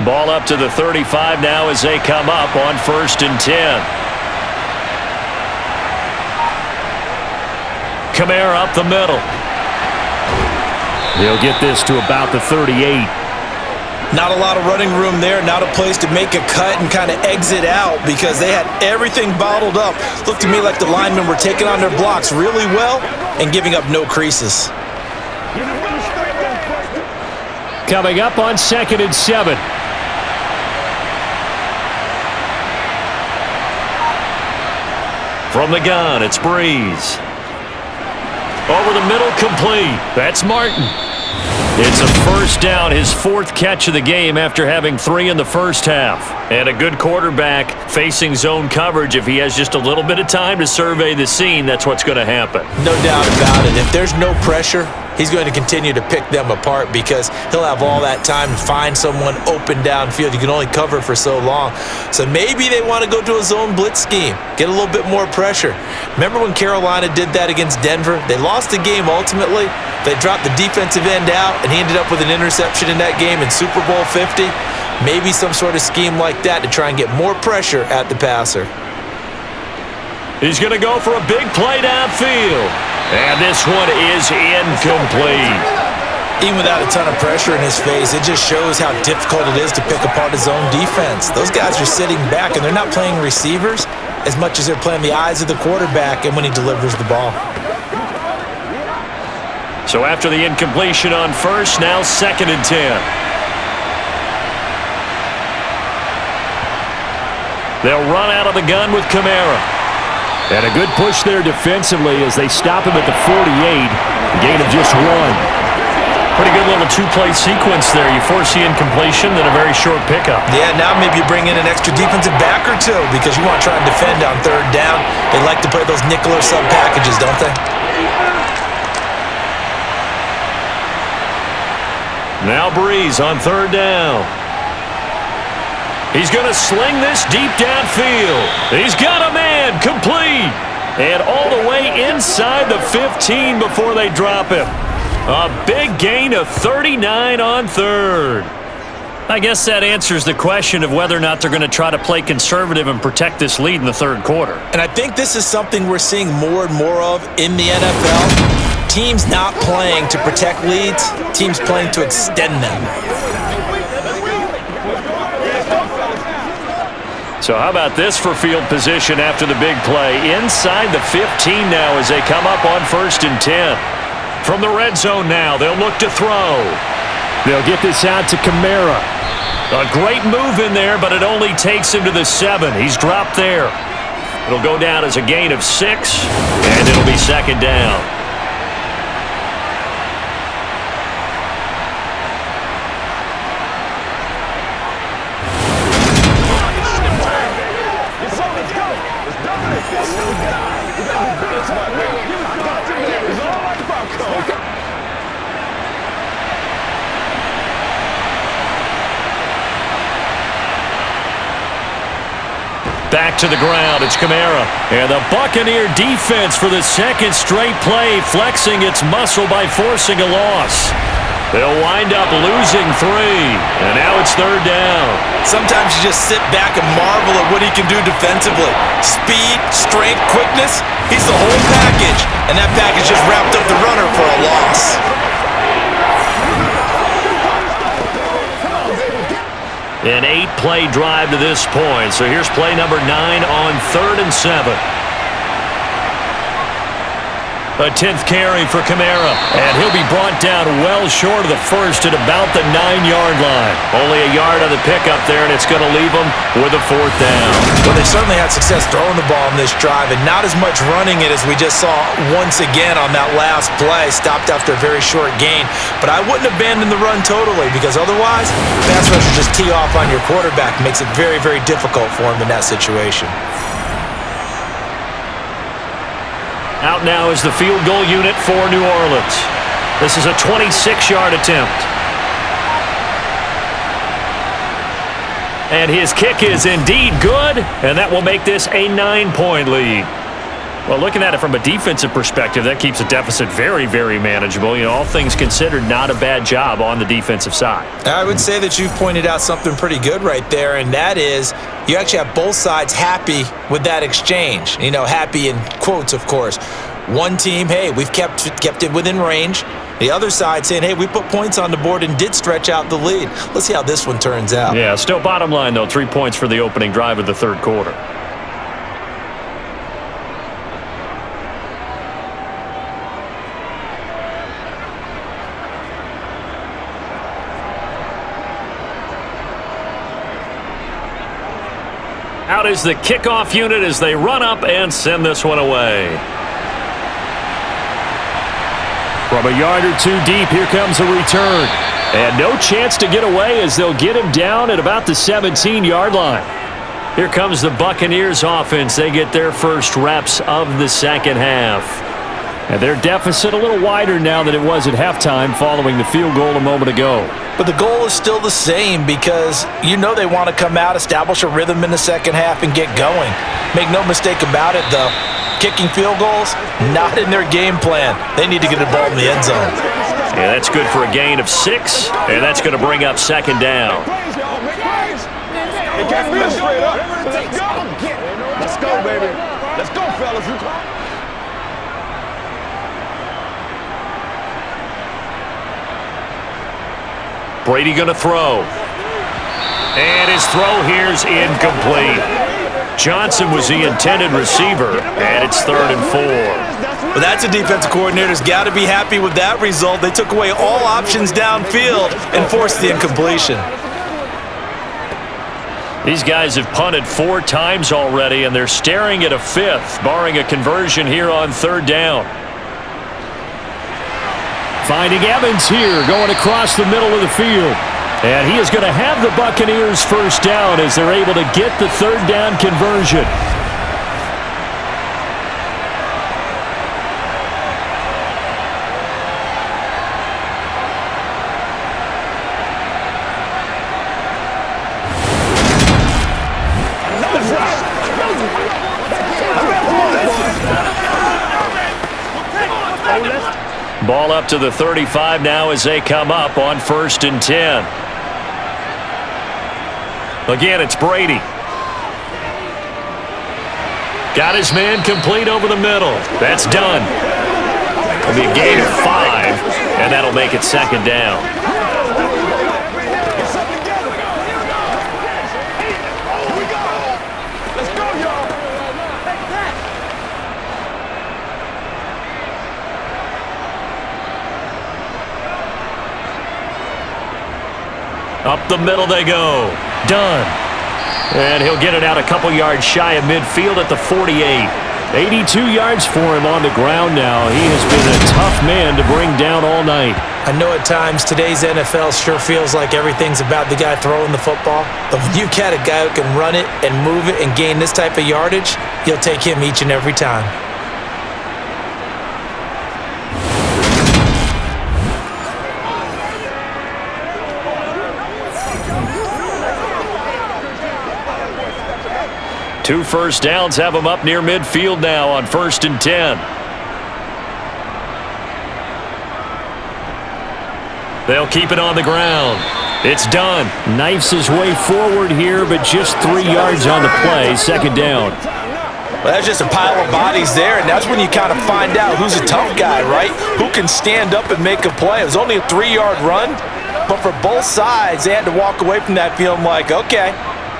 Ball up to the 35 now as they come up on 1st and 10. Kamara up the middle. He'll get this to about the 38. Not a lot of running room there, not a place to make a cut and kind of exit out because they had everything bottled up. Looked to me like the linemen were taking on their blocks really well and giving up no creases. Coming up on 2nd and 7. From the gun, it's Breeze. Over the middle, complete. That's Martin. It's a first down, his 4th catch of the game after having 3 in the first half. And a good quarterback facing zone coverage. If he has just a little bit of time to survey the scene, that's what's going to happen. No doubt about it. If there's no pressure, he's going to continue to pick them apart because he'll have all that time to find someone open downfield. You can only cover for so long. So maybe they want to go to a zone blitz scheme, get a little bit more pressure. Remember when Carolina did that against Denver? They lost the game ultimately. They dropped the defensive end out, and he ended up with an interception in that game in Super Bowl 50. Maybe some sort of scheme like that to try and get more pressure at the passer. He's going to go for a big play downfield. And this one is incomplete. Even without a ton of pressure in his face, it just shows how difficult it is to pick apart his own defense. Those guys are sitting back, and they're not playing receivers as much as they're playing the eyes of the quarterback and when he delivers the ball. So after the incompletion on 1st, now 2nd and 10. They'll run out of the gun with Kamara. And a good push there defensively as they stop him at the 48. A gain of just 1. Pretty good little 2-play sequence there. You force the incompletion, then a very short pickup. Yeah, now maybe you bring in an extra defensive back or two because you want to try and defend on 3rd down. They like to play those nickel or sub packages, don't they? Now Breeze on 3rd down. He's going to sling this deep downfield. He's got a man, complete. And all the way inside the 15 before they drop him. A big gain of 39 on 3rd. I guess that answers the question of whether or not they're going to try to play conservative and protect this lead in the 3rd quarter. And I think this is something we're seeing more and more of in the NFL. Teams not playing to protect leads, teams playing to extend them. So how about this for field position after the big play? Inside the 15 now as they come up on 1st and 10. From the red zone now, they'll look to throw. They'll get this out to Kamara. A great move in there, but it only takes him to the 7. He's dropped there. It'll go down as a gain of 6, and it'll be 2nd down. Back to the ground, it's Kamara. And the Buccaneer defense for the 2nd straight play, flexing its muscle by forcing a loss. They'll wind up losing 3, and now it's 3rd down. Sometimes you just sit back and marvel at what he can do defensively. Speed, strength, quickness, he's the whole package. And that package just wrapped up the runner for a loss. 8-play drive to this point. So here's play number 9 on 3rd and 7. A 10th carry for Kamara, and he'll be brought down well short of the first at about the 9-yard line. Only a yard on the pickup there, and it's going to leave them with a 4th down. Well, they certainly had success throwing the ball in this drive, and not as much running it as we just saw once again on that last play. Stopped after a very short gain, but I wouldn't abandon the run totally, because otherwise, pass rushers just tee off on your quarterback. Makes it very, very difficult for him in that situation. Out now is the field goal unit for New Orleans. This is a 26-yard attempt. And his kick is indeed good, and that will make this a 9-point lead. Well, looking at it from a defensive perspective, that keeps the deficit very, very manageable. You know, all things considered, not a bad job on the defensive side. I would say that you've pointed out something pretty good right there, and that is you actually have both sides happy with that exchange. You know, happy in quotes, of course. One team, hey, we've kept it within range. The other side saying, hey, we put points on the board and did stretch out the lead. Let's see how this one turns out. Yeah, still bottom line, though, 3 points for the opening drive of the 3rd quarter. Out is the kickoff unit as they run up and send this one away. From a yard or two deep, here comes a return. And no chance to get away as they'll get him down at about the 17-yard line. Here comes the Buccaneers offense. They get their first reps of the second half. And their deficit a little wider now than it was at halftime following the field goal a moment ago. But the goal is still the same because you know they want to come out, establish a rhythm in the second half, and get going. Make no mistake about it, though. Kicking field goals, not in their game plan. They need to get the ball in the end zone. Yeah, that's good for a gain of 6, and that's going to bring up 2nd down. Let's go, baby. Let's go, fellas. Brady going to throw. And his throw here's incomplete. Johnson was the intended receiver, and it's 3rd and 4. Well, that's a defensive coordinator's got to be happy with that result. They took away all options downfield and forced the incompletion. These guys have punted 4 times already, and they're staring at a 5th, barring a conversion here on 3rd down. Finding Evans here, going across the middle of the field. And he is going to have the Buccaneers first down as they're able to get the 3rd down conversion. Ball up to the 35 now as they come up on 1st and 10. Again, it's Brady. Got his man complete over the middle. That's done. It'll be a gain of 5, and that'll make it 2nd down. Up the middle they go. Done. And he'll get it out a couple yards shy of midfield at the 48. 82 yards for him on the ground now. He has been a tough man to bring down all night. I know at times today's NFL sure feels like everything's about the guy throwing the football. But when you've got a guy who can run it and move it and gain this type of yardage, you'll take him each and every time. Two first downs have them up near midfield now on 1st and 10. They'll keep it on the ground. It's done. Knifes his way forward here, but just 3 yards on the play. 2nd down. Well, that's just a pile of bodies there, and that's when you kind of find out who's a tough guy, right? Who can stand up and make a play. It was only a 3-yard run, But for both sides, they had to walk away from that feeling like, okay,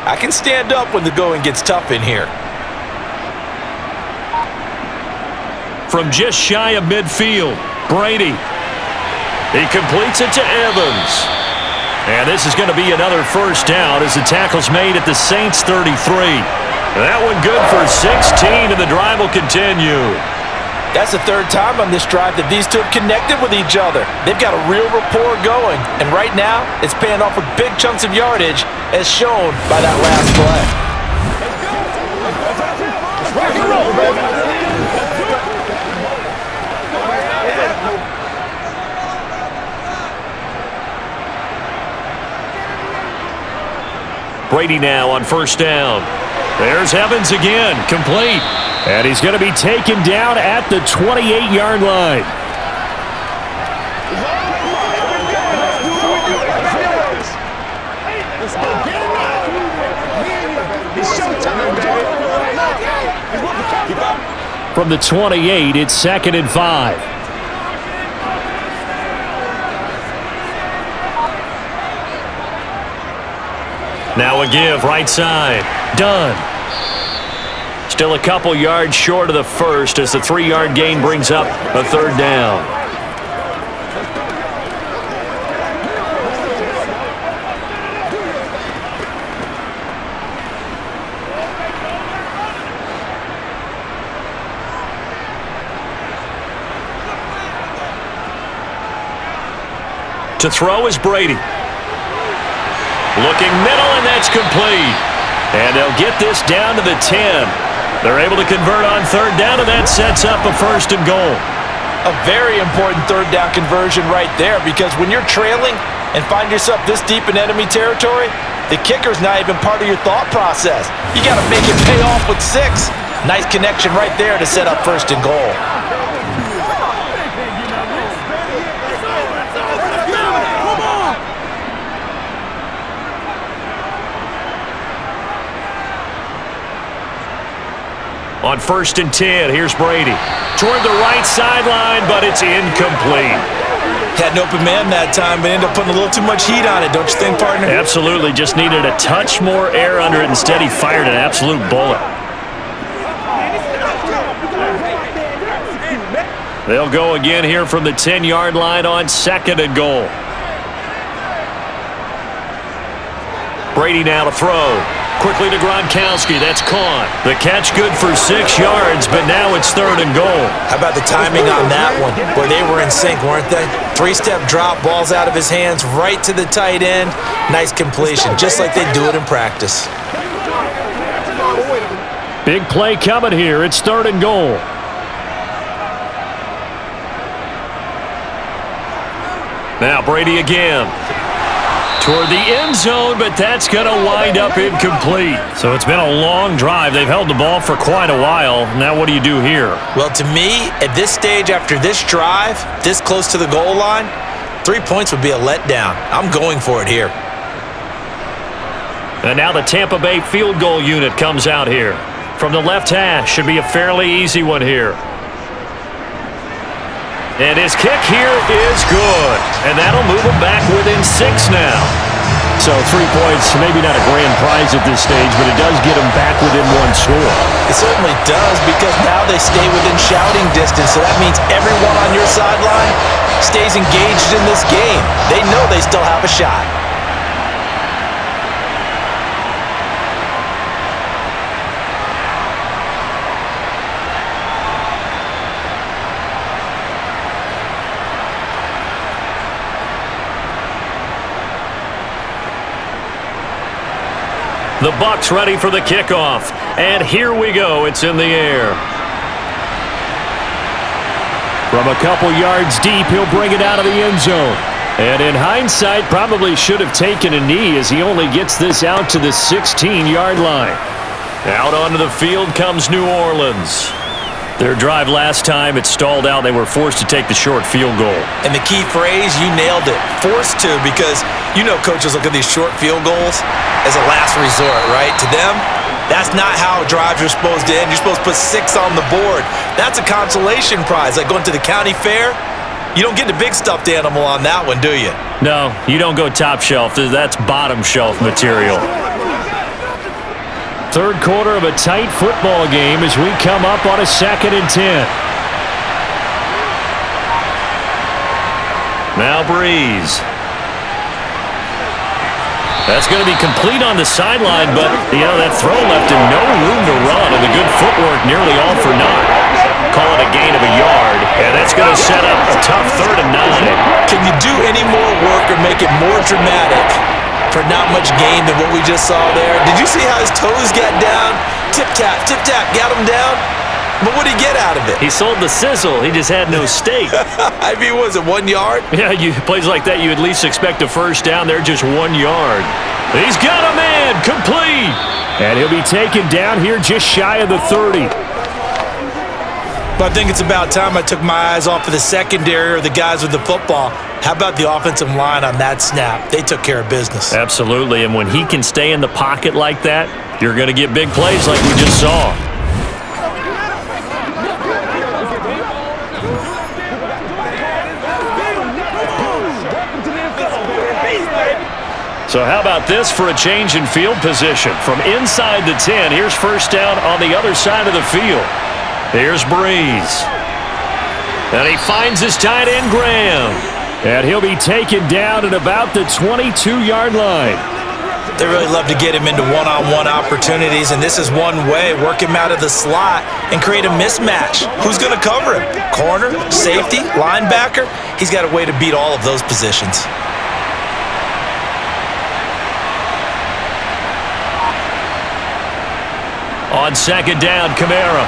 I can stand up when the going gets tough in here. From just shy of midfield, Brady. He completes it to Evans. And this is going to be another first down as the tackle's made at the Saints' 33. That one good for 16, and the drive will continue. That's the third time on this drive that these two have connected with each other. They've got a real rapport going, and right now it's paying off with big chunks of yardage as shown by that last play. Let's rock and roll, baby. Brady now on first down. There's Evans again, complete. And he's going to be taken down at the 28-yard line. From the 28, it's 2nd and 5. Now a give, right side. Done. Still a couple yards short of the first as the 3-yard gain brings up a third down. To throw is Brady. Looking middle, and that's complete. And they'll get this down to the 10. They're able to convert on third down, and that sets up a 1st and goal. A very important third down conversion right there, because when you're trailing and find yourself this deep in enemy territory, the kicker's not even part of your thought process. You got to make it pay off with 6. Nice connection right there to set up 1st and goal. On 1st and 10, here's Brady. Toward the right sideline, but it's incomplete. Had an open man that time, but ended up putting a little too much heat on it, don't you think, partner? Absolutely, just needed a touch more air under it. Instead, he fired an absolute bullet. They'll go again here from the 10-yard line on 2nd and goal. Brady now to throw. Quickly to Gronkowski. That's caught. The catch good for 6 yards, but now it's 3rd and goal. How about the timing on that one? Boy, they were in sync, weren't they? 3-step drop, balls out of his hands, right to the tight end. Nice completion, just like they do it in practice. Big play coming here. It's 3rd and goal. Now Brady again. Toward the end zone, but that's going to wind up incomplete. So it's been a long drive. They've held the ball for quite a while. Now what do you do here? Well, to me, at this stage after this drive, this close to the goal line, 3 points would be a letdown. I'm going for it here. And now the Tampa Bay field goal unit comes out here. From the left hash, should be a fairly easy one here. And his kick here is good. And that'll move him back within 6 now. So 3 points, maybe not a grand prize at this stage, but it does get him back within 1 score. It certainly does, because now they stay within shouting distance. So that means everyone on your sideline stays engaged in this game. They know they still have a shot. The Bucs ready for the kickoff. And here we go. It's in the air. From a couple yards deep, he'll bring it out of the end zone. And in hindsight, probably should have taken a knee as he only gets this out to the 16-yard line. Out onto the field comes New Orleans. Their drive last time, it stalled out. They were forced to take the short field goal. And the key phrase, you nailed it. Forced to, because you know coaches look at these short field goals as a last resort, right? To them, that's not how drives are supposed to end. You're supposed to put 6 on the board. That's a consolation prize, like going to the county fair. You don't get the big stuffed animal on that one, do you? No, you don't go top shelf. That's bottom shelf material. Third quarter of a tight football game as we come up on a 2nd and 10. Now Breeze. That's going to be complete on the sideline, but, that throw left him no room to run, and the good footwork nearly all for naught. Call it a gain of a yard, and that's going to set up a tough 3rd and 9. Can you do any more work or make it more dramatic for not much gain than what we just saw there? Did you see how his toes got down? Tip-tap, got him down. But what did he get out of it? He sold the sizzle. He just had no steak. I mean, was it 1 yard? Yeah, plays like that, you at least expect a first down. They're just 1 yard. He's got a man, complete. And he'll be taken down here just shy of the 30. But I think it's about time I took my eyes off of the secondary or the guys with the football. How about the offensive line on that snap? They took care of business. Absolutely, and when he can stay in the pocket like that, you're going to get big plays like we just saw. So how about this for a change in field position? From inside the 10, here's first down on the other side of the field. Here's Breeze. And he finds his tight end, Graham. And he'll be taken down at about the 22-yard line. They really love to get him into one-on-one opportunities, and this is one way. Work him out of the slot and create a mismatch. Who's going to cover him? Corner, safety, linebacker? He's got a way to beat all of those positions. On 2nd down, Kamara.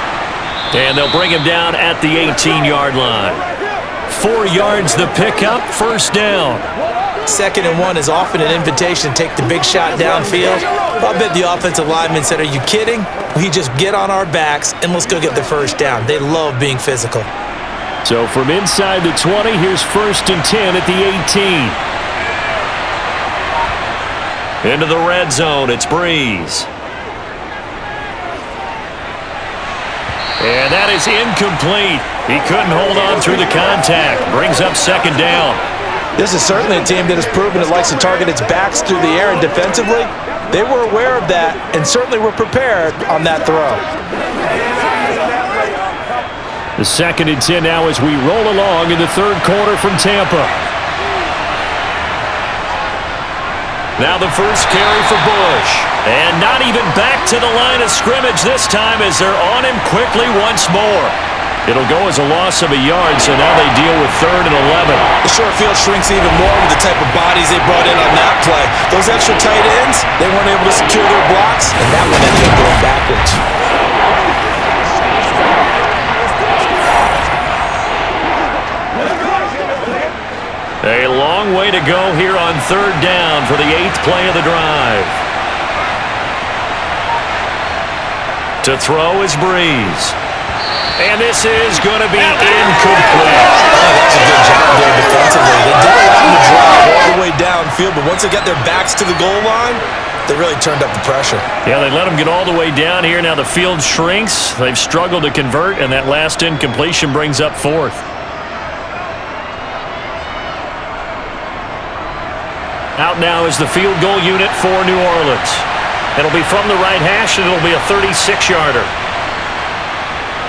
And they'll bring him down at the 18-yard line. 4 yards the pickup, first down. 2nd and 1 is often an invitation to take the big shot downfield. I bet the offensive lineman said, are you kidding? We just get on our backs and let's go get the first down. They love being physical. So from inside the 20, here's 1st and 10 at the 18. Into the red zone, it's Breeze. And that is incomplete. He couldn't hold on through the contact. Brings up 2nd down. This is certainly a team that has proven it likes to target its backs through the air and defensively. They were aware of that and certainly were prepared on that throw. The 2nd and 10 now as we roll along in the 3rd quarter from Tampa. Now the first carry for Bush. And not even back to the line of scrimmage this time as they're on him quickly once more. It'll go as a loss of a yard, so now they deal with 3rd and 11. The short field shrinks even more with the type of bodies they brought in on that play. Those extra tight ends, they weren't able to secure their blocks, and that one ended up going backwards. A long way to go here on 3rd down for the 8th play of the drive. To throw is Breeze. And this is going to be incomplete. Oh, that's a good job there defensively. They did allow them to drive all the way downfield, but once they got their backs to the goal line, they really turned up the pressure. Yeah, they let them get all the way down here. Now the field shrinks. They've struggled to convert, and that last incompletion brings up 4th. Out now is the field goal unit for New Orleans. It'll be from the right hash, and it'll be a 36-yarder.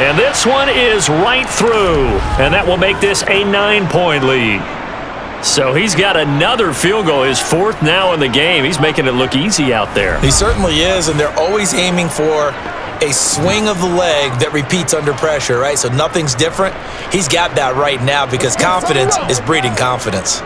And this one is right through, and that will make this a 9-point lead. So he's got another field goal, his 4th now in the game. He's making it look easy out there. He certainly is, and they're always aiming for a swing of the leg that repeats under pressure, right? So nothing's different. He's got that right now because confidence is breeding confidence.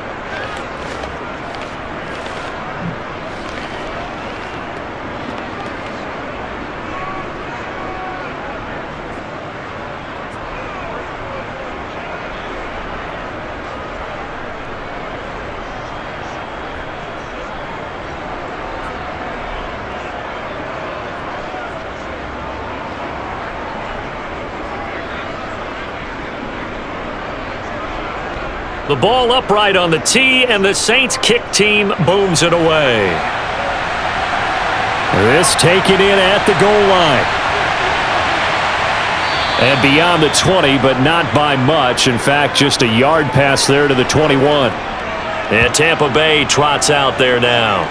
The ball upright on the tee, and the Saints kick team booms it away. This taken in at the goal line. And beyond the 20, but not by much. In fact, just a yard pass there to the 21. And Tampa Bay trots out there now.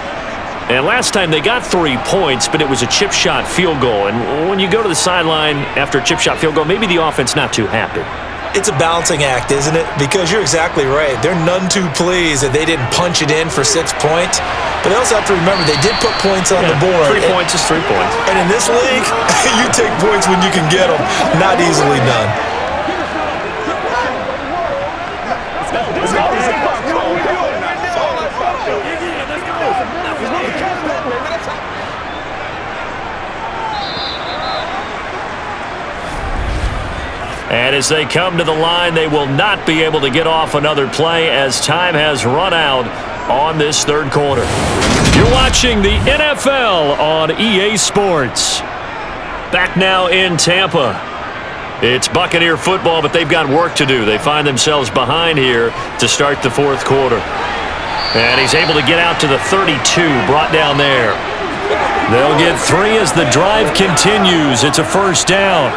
And last time they got 3 points, but it was a chip shot field goal. And when you go to the sideline after a chip shot field goal, maybe the offense not too happy. It's a balancing act, isn't it? Because you're exactly right. They're none too pleased that they didn't punch it in for 6 points. But they also have to remember they did put points on the board. 3 points is 3 points. And in this league, you take points when you can get them. Not easily done. And as they come to the line, they will not be able to get off another play as time has run out on this third quarter. You're watching the NFL on EA Sports. Back now in Tampa. It's Buccaneer football, but they've got work to do. They find themselves behind here to start the fourth quarter. And he's able to get out to the 32, brought down there. They'll get 3 as the drive continues. It's a first down.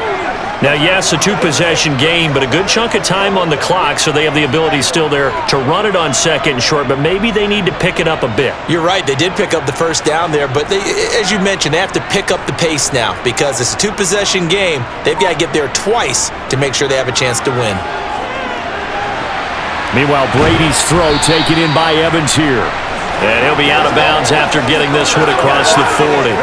Now, yes, a 2-possession game, but a good chunk of time on the clock, so they have the ability still there to run it on second and short, but maybe they need to pick it up a bit. You're right. They did pick up the first down there, but they, as you mentioned, they have to pick up the pace now because it's a 2-possession game. They've got to get there twice to make sure they have a chance to win. Meanwhile, Brady's throw taken in by Evans here. And he'll be out of bounds after getting this one across the 40.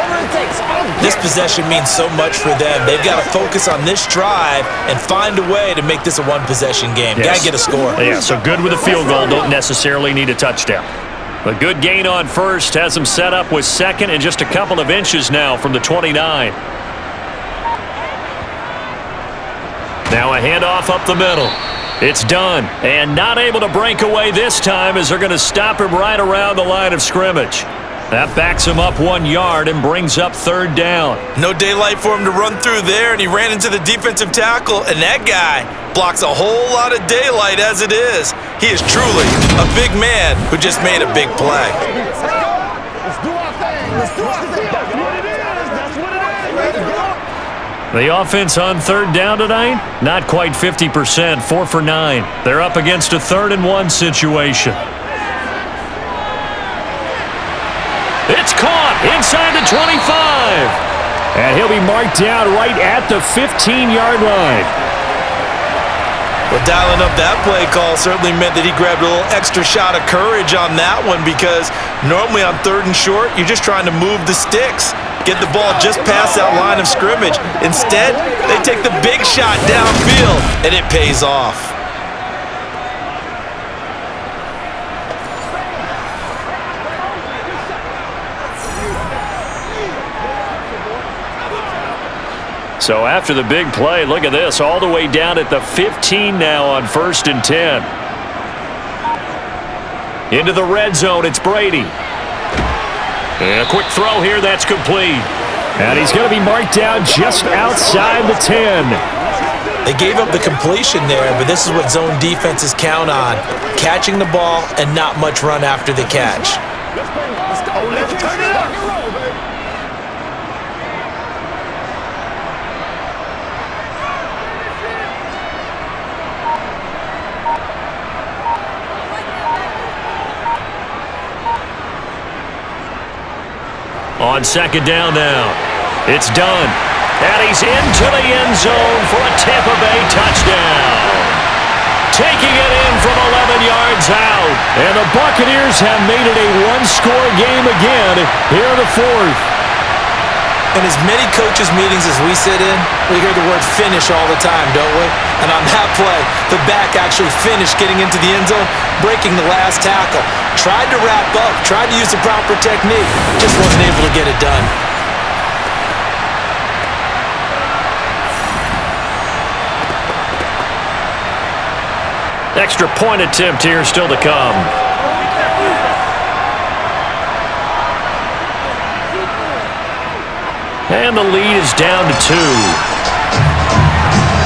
This possession means so much for them. They've got to focus on this drive and find a way to make this a one-possession game. Yes. Got to get a score. Yeah, so good with a field goal. Don't necessarily need a touchdown. A good gain on first has them set up with second and just a couple of inches now from the 29. Now a handoff up the middle. It's done. And not able to break away this time as they're going to stop him right around the line of scrimmage. That backs him up 1 yard and brings up third down. No daylight for him to run through there, and he ran into the defensive tackle, and that guy blocks a whole lot of daylight as it is. He is truly a big man who just made a big play. Let's do our thing. Let's do our thing. That's what it is. That's what it is. The offense on third down tonight, not quite 50%, 4 for 9. They're up against a 3rd and 1 situation. It's caught inside the 25. And he'll be marked down right at the 15-yard line. Well, dialing up that play call certainly meant that he grabbed a little extra shot of courage on that one because normally on 3rd and short, you're just trying to move the sticks, get the ball just past that line of scrimmage. Instead, they take the big shot downfield, and it pays off. So after the big play, look at this, all the way down at the 15 now on 1st and 10. Into the red zone, it's Brady. And a quick throw here, that's complete. And he's going to be marked down just outside the 10. They gave up the completion there, but this is what zone defenses count on. Catching the ball and not much run after the catch. Let's go. Let's turn it up. On second down now. It's done. And he's into the end zone for a Tampa Bay touchdown. Taking it in from 11 yards out. And the Buccaneers have made it a one-score game again here in the 4th. In as many coaches' meetings as we sit in, we hear the word finish all the time, don't we? And on that play, the back actually finished getting into the end zone, breaking the last tackle. Tried to wrap up, tried to use the proper technique, just wasn't able to get it done. Extra point attempt here still to come. And the lead is down to 2.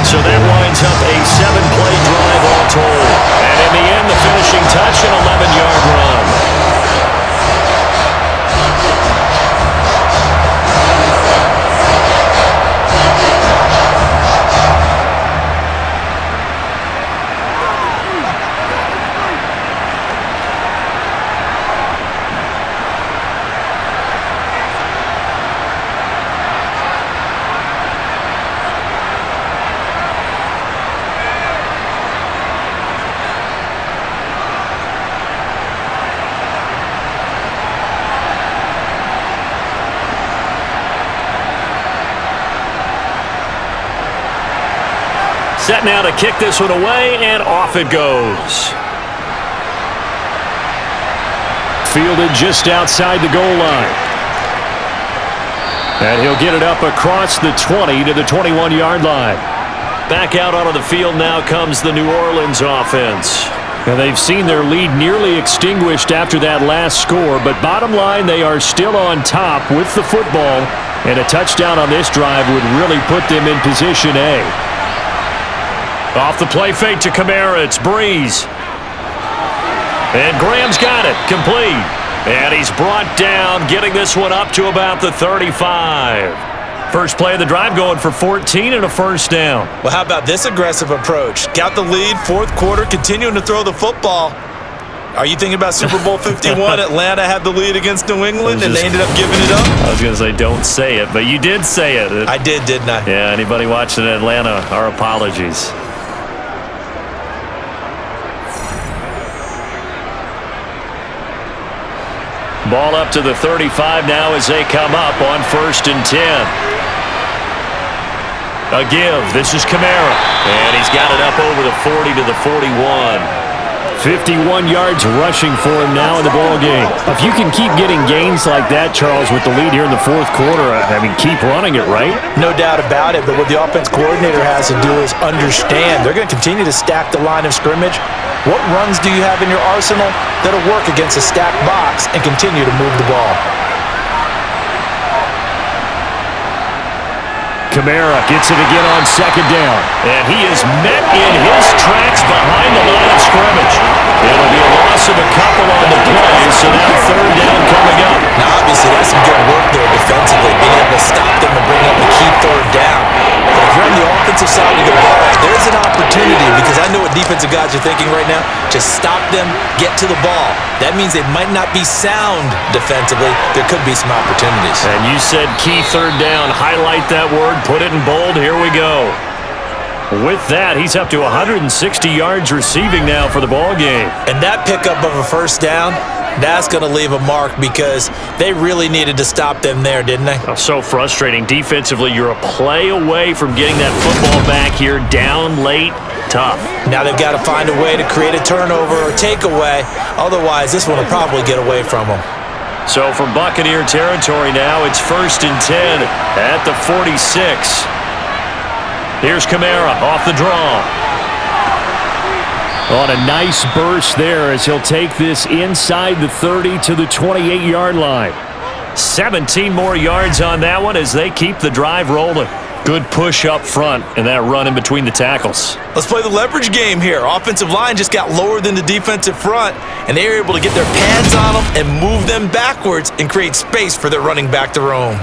So that winds up a 7-play drive all told. And in the end, the finishing touch, an 11-yard run. Set now to kick this one away, and off it goes. Fielded just outside the goal line. And he'll get it up across the 20 to the 21-yard line. Back out onto the field now comes the New Orleans offense. And they've seen their lead nearly extinguished after that last score, but bottom line, they are still on top with the football, and a touchdown on this drive would really put them in position A. Off the play fake to Kamara, it's Breeze. And Graham's got it, complete. And he's brought down, getting this one up to about the 35. First play of the drive going for 14 and a first down. Well, how about this aggressive approach? Got the lead, fourth quarter, continuing to throw the football. Are you thinking about Super Bowl 51? Atlanta had the lead against New England, and they ended up giving it up? I was going to say don't say it, but you did say it. I did, didn't I? Yeah, anybody watching Atlanta, our apologies. Ball up to the 35 now as they come up on 1st and 10. A give. This is Kamara. And he's got it up over the 40 to the 41. 51 yards rushing for him now in the ball game. If you can keep getting gains like that, Charles, with the lead here in the fourth quarter, I mean, keep running it, right? No doubt about it, but what the offense coordinator has to do is understand they're going to continue to stack the line of scrimmage. What runs do you have in your arsenal that'll work against a stacked box and continue to move the ball? Kamara gets it again on 2nd down. And he is met in his tracks behind the line of scrimmage. It'll be a loss of a couple on the play, so now 3rd down coming up. Now, obviously, that's some good work there defensively, being able to stop them and bring up the key 3rd down. But if you're on the offensive side of the ball, there's an opportunity, because I know what defensive guys are thinking right now. Just stop them, get to the ball. That means they might not be sound defensively. There could be some opportunities. And you said key 3rd down. Highlight that word. Put it in bold. Here we go. With that, he's up to 160 yards receiving now for the ball game. And that pickup of a 1st down, that's going to leave a mark, because they really needed to stop them there, didn't they? Oh, so frustrating. Defensively, you're a play away from getting that football back here. Down late. Tough. Now they've got to find a way to create a turnover or takeaway. Otherwise, this one will probably get away from them. So from Buccaneer territory now, it's 1st and 10 at the 46. Here's Kamara off the draw. On a nice burst there as he'll take this inside the 30 to the 28-yard line. 17 more yards on that one as they keep the drive rolling. Good push up front and that run in between the tackles. Let's play the leverage game here. Offensive line just got lower than the defensive front, and they were able to get their pads on them and move them backwards and create space for their running back to roam.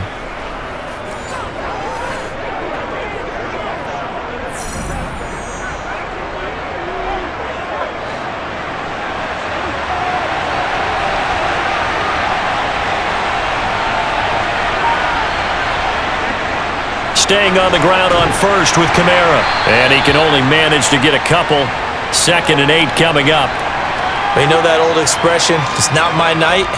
Staying on the ground on 1st with Kamara. And he can only manage to get a couple. 2nd and 8 coming up. You know that old expression, it's not my night?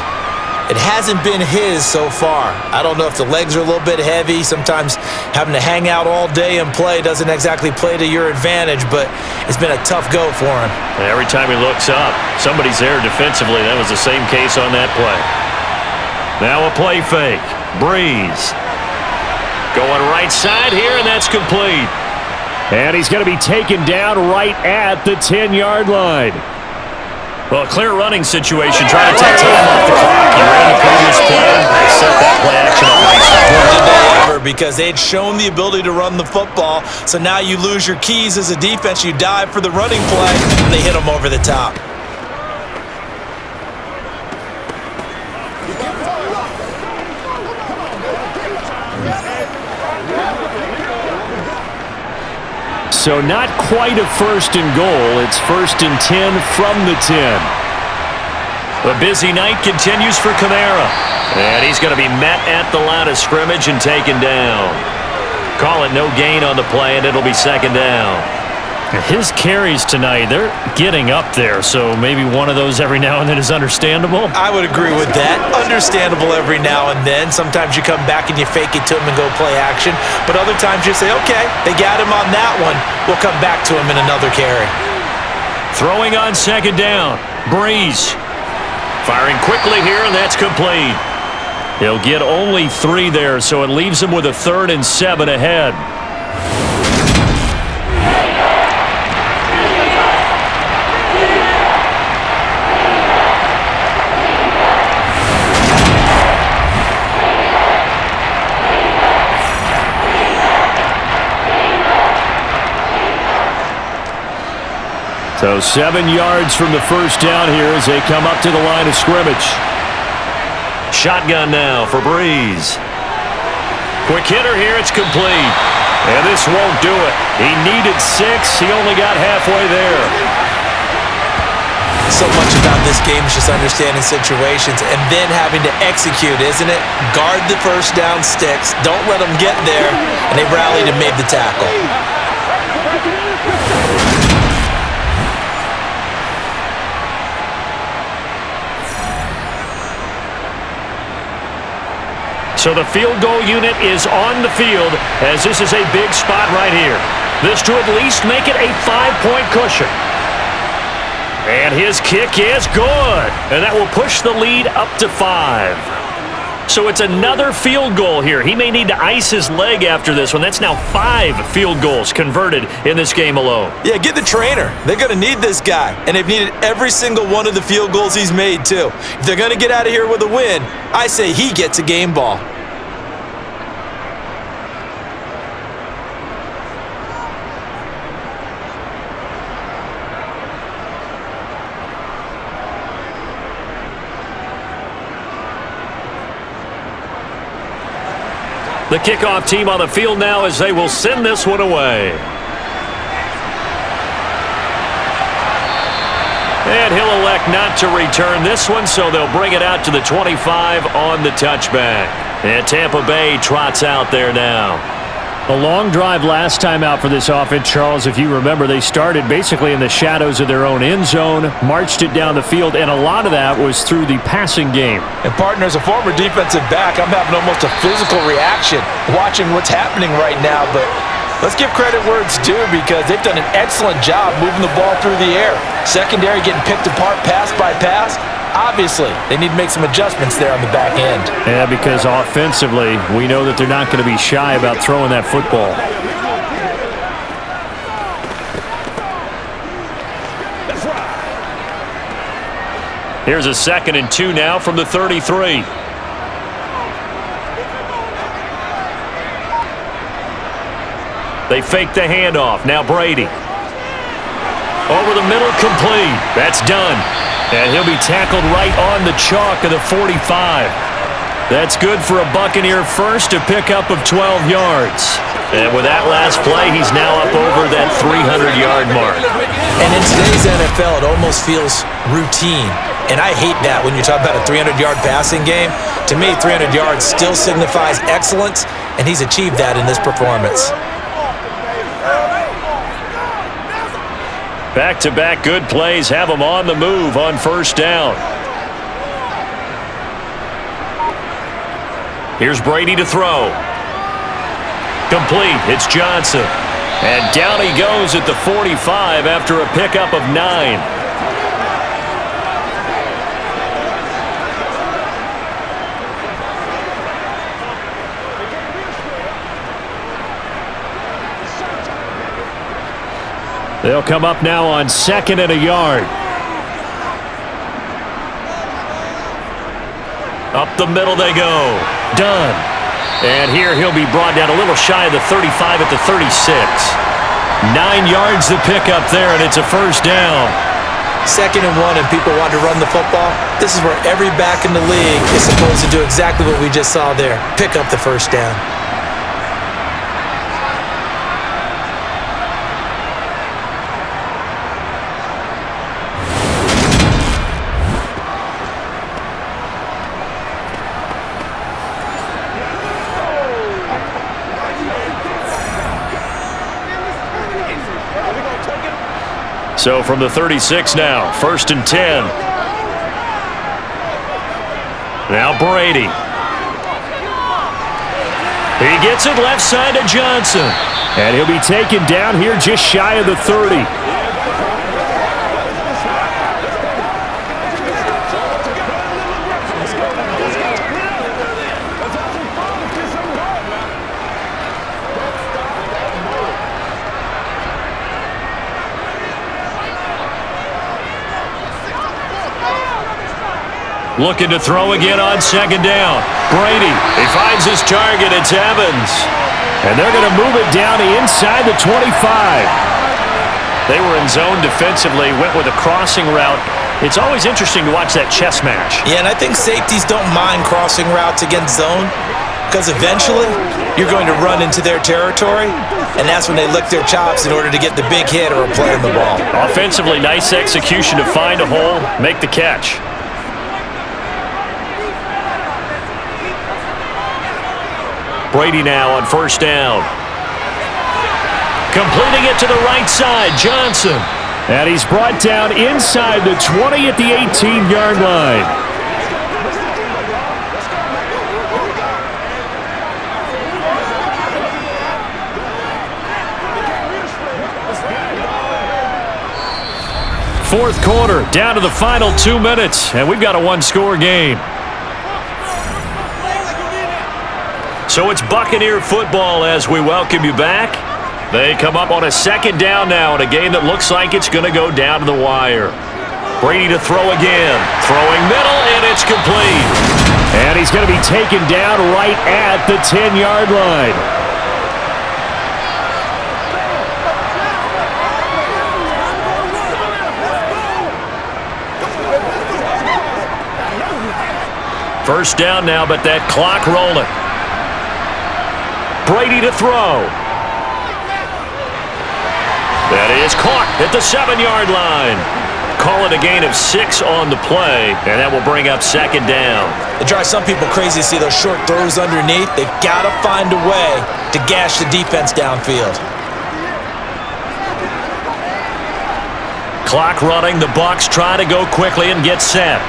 It hasn't been his so far. I don't know if the legs are a little bit heavy. Sometimes having to hang out all day and play doesn't exactly play to your advantage, but it's been a tough go for him. And every time he looks up, somebody's there defensively. That was the same case on that play. Now a play fake. Breeze. Going right side here, and that's complete. And he's going to be taken down right at the 10-yard line. Well, a clear running situation. Trying to take time off the clock. He ran the previous play. They set that play action up nicely. Because they'd shown the ability to run the football, so now you lose your keys as a defense. You dive for the running play, and they hit them over the top. So not quite a 1st and goal. It's 1st and 10 from the 10. The busy night continues for Kamara. And he's going to be met at the line of scrimmage and taken down. Call it no gain on the play, and it'll be 2nd down. His carries tonight, they're getting up there, so maybe one of those every now and then is understandable. I would agree with that. Understandable every now and then. Sometimes you come back and you fake it to him and go play action. But other times you say, okay, they got him on that one. We'll come back to him in another carry. Throwing on second down. Breeze. Firing quickly here, and that's complete. He'll get only 3 there, so it leaves him with a 3rd and 7 ahead. So 7 yards from the first down here as they come up to the line of scrimmage. Shotgun now for Breeze. Quick hitter here, it's complete. And this won't do it. He needed 6, he only got halfway there. So much about this game is just understanding situations and then having to execute, isn't it? Guard the first down sticks, don't let them get there, and they rallied and made the tackle. So the field goal unit is on the field as this is a big spot right here. This to at least make it a 5-point cushion. And his kick is good. And that will push the lead up to 5. So it's another field goal here. He may need to ice his leg after this one. That's now 5 field goals converted in this game alone. Yeah, get the trainer. They're going to need this guy. And they've needed every single one of the field goals he's made, too. If they're going to get out of here with a win, I say he gets a game ball. The kickoff team on the field now as they will send this one away. And he'll elect not to return this one, so they'll bring it out to the 25 on the touchback. And Tampa Bay trots out there now. A long drive last time out for this offense, Charles. If you remember, they started basically in the shadows of their own end zone, marched it down the field, and a lot of that was through the passing game. And partner, as a former defensive back, I'm having almost a physical reaction watching what's happening right now. But let's give credit where it's due because they've done an excellent job moving the ball through the air. Secondary getting picked apart pass by pass. Obviously, they need to make some adjustments there on the back end. Yeah, because offensively, we know that they're not going to be shy about throwing that football. Here's a 2nd and 2 now from the 33. They fake the handoff. Now Brady. Over the middle, complete. That's done. And he'll be tackled right on the chalk of the 45. That's good for a Buccaneer first, a pickup of 12 yards. And with that last play, he's now up over that 300-yard mark. And in today's NFL, it almost feels routine. And I hate that when you talk about a 300-yard passing game. To me, 300 yards still signifies excellence, and he's achieved that in this performance. Back-to-back good plays have him on the move on first down. Here's Brady to throw. Complete. It's Johnson. And down he goes at the 45 after a pickup of 9. They'll come up now on 2nd and a yard. Up the middle they go. Done. And here he'll be brought down a little shy of the 35 at the 36. 9 yards to pick up there, and it's a first down. 2nd and 1 and people want to run the football. This is where every back in the league is supposed to do exactly what we just saw there. Pick up the first down. So from the 36 now, 1st and 10. Now Brady. He gets it left side to Johnson. And he'll be taken down here just shy of the 30. Looking to throw again on 2nd down. Brady, he finds his target. It's Evans. And they're going to move it down inside the 25. They were in zone defensively, went with a crossing route. It's always interesting to watch that chess match. Yeah, and I think safeties don't mind crossing routes against zone because eventually you're going to run into their territory, and that's when they lick their chops in order to get the big hit or a play on the ball. Offensively, nice execution to find a hole, make the catch. Brady now on 1st down. Completing it to the right side, Johnson. And he's brought down inside the 20 at the 18-yard line. Fourth quarter, down to the final 2 minutes, and we've got a one-score game. So it's Buccaneer football as we welcome you back. They come up on a 2nd down now in a game that looks like it's going to go down to the wire. Brady to throw again. Throwing middle, and it's complete. And he's going to be taken down right at the 10-yard line. First down now, but that clock rolling. Brady to throw. That is caught at the 7-yard line. Call it a gain of 6 on the play, and that will bring up 2nd down. It drives some people crazy to see those short throws underneath. They've got to find a way to gash the defense downfield. Clock running. The Bucs try to go quickly and get set.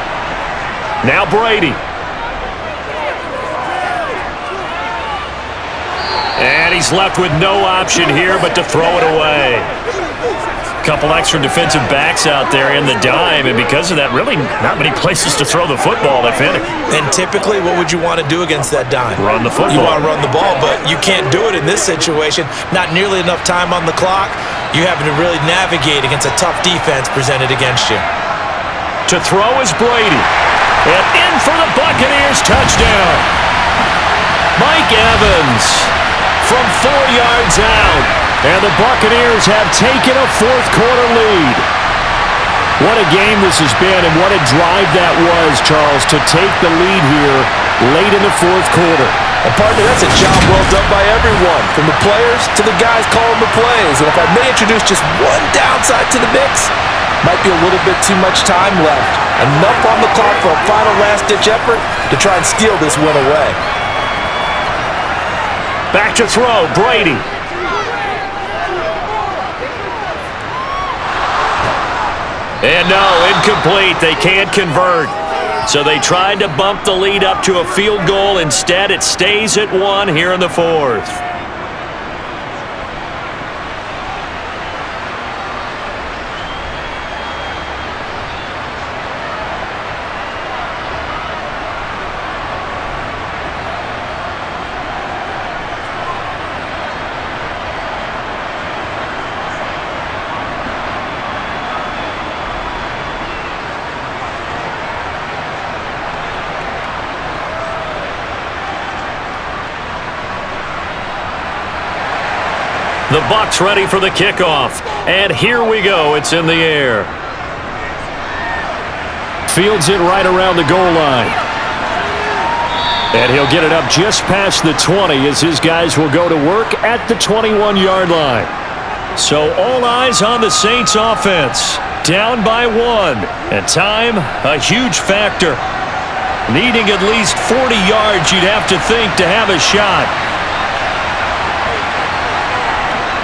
Now Brady. And he's left with no option here but to throw it away. Couple extra defensive backs out there in the dime, and because of that, really not many places to throw the football, if any. And typically, what would you want to do against that dime? Run the football. You want to run the ball, but you can't do it in this situation. Not nearly enough time on the clock. You're having to really navigate against a tough defense presented against you. To throw is Brady. And in for the Buccaneers, touchdown. Mike Evans from 4 yards out. And the Buccaneers have taken a fourth-quarter lead. What a game this has been, and what a drive that was, Charles, to take the lead here late in the fourth quarter. And partner, that's a job well done by everyone, from the players to the guys calling the plays. And if I may introduce just one downside to the mix, might be a little bit too much time left. Enough on the clock for a final last-ditch effort to try and steal this win away. Back to throw, Brady. And no, incomplete. They can't convert. So they tried to bump the lead up to a field goal. Instead, it stays at 1 here in the fourth. The Bucs ready for the kickoff. And here we go. It's in the air. Fields it right around the goal line. And he'll get it up just past the 20 as his guys will go to work at the 21-yard line. So all eyes on the Saints offense. Down by 1. And time, a huge factor. Needing at least 40 yards, you'd have to think, to have a shot.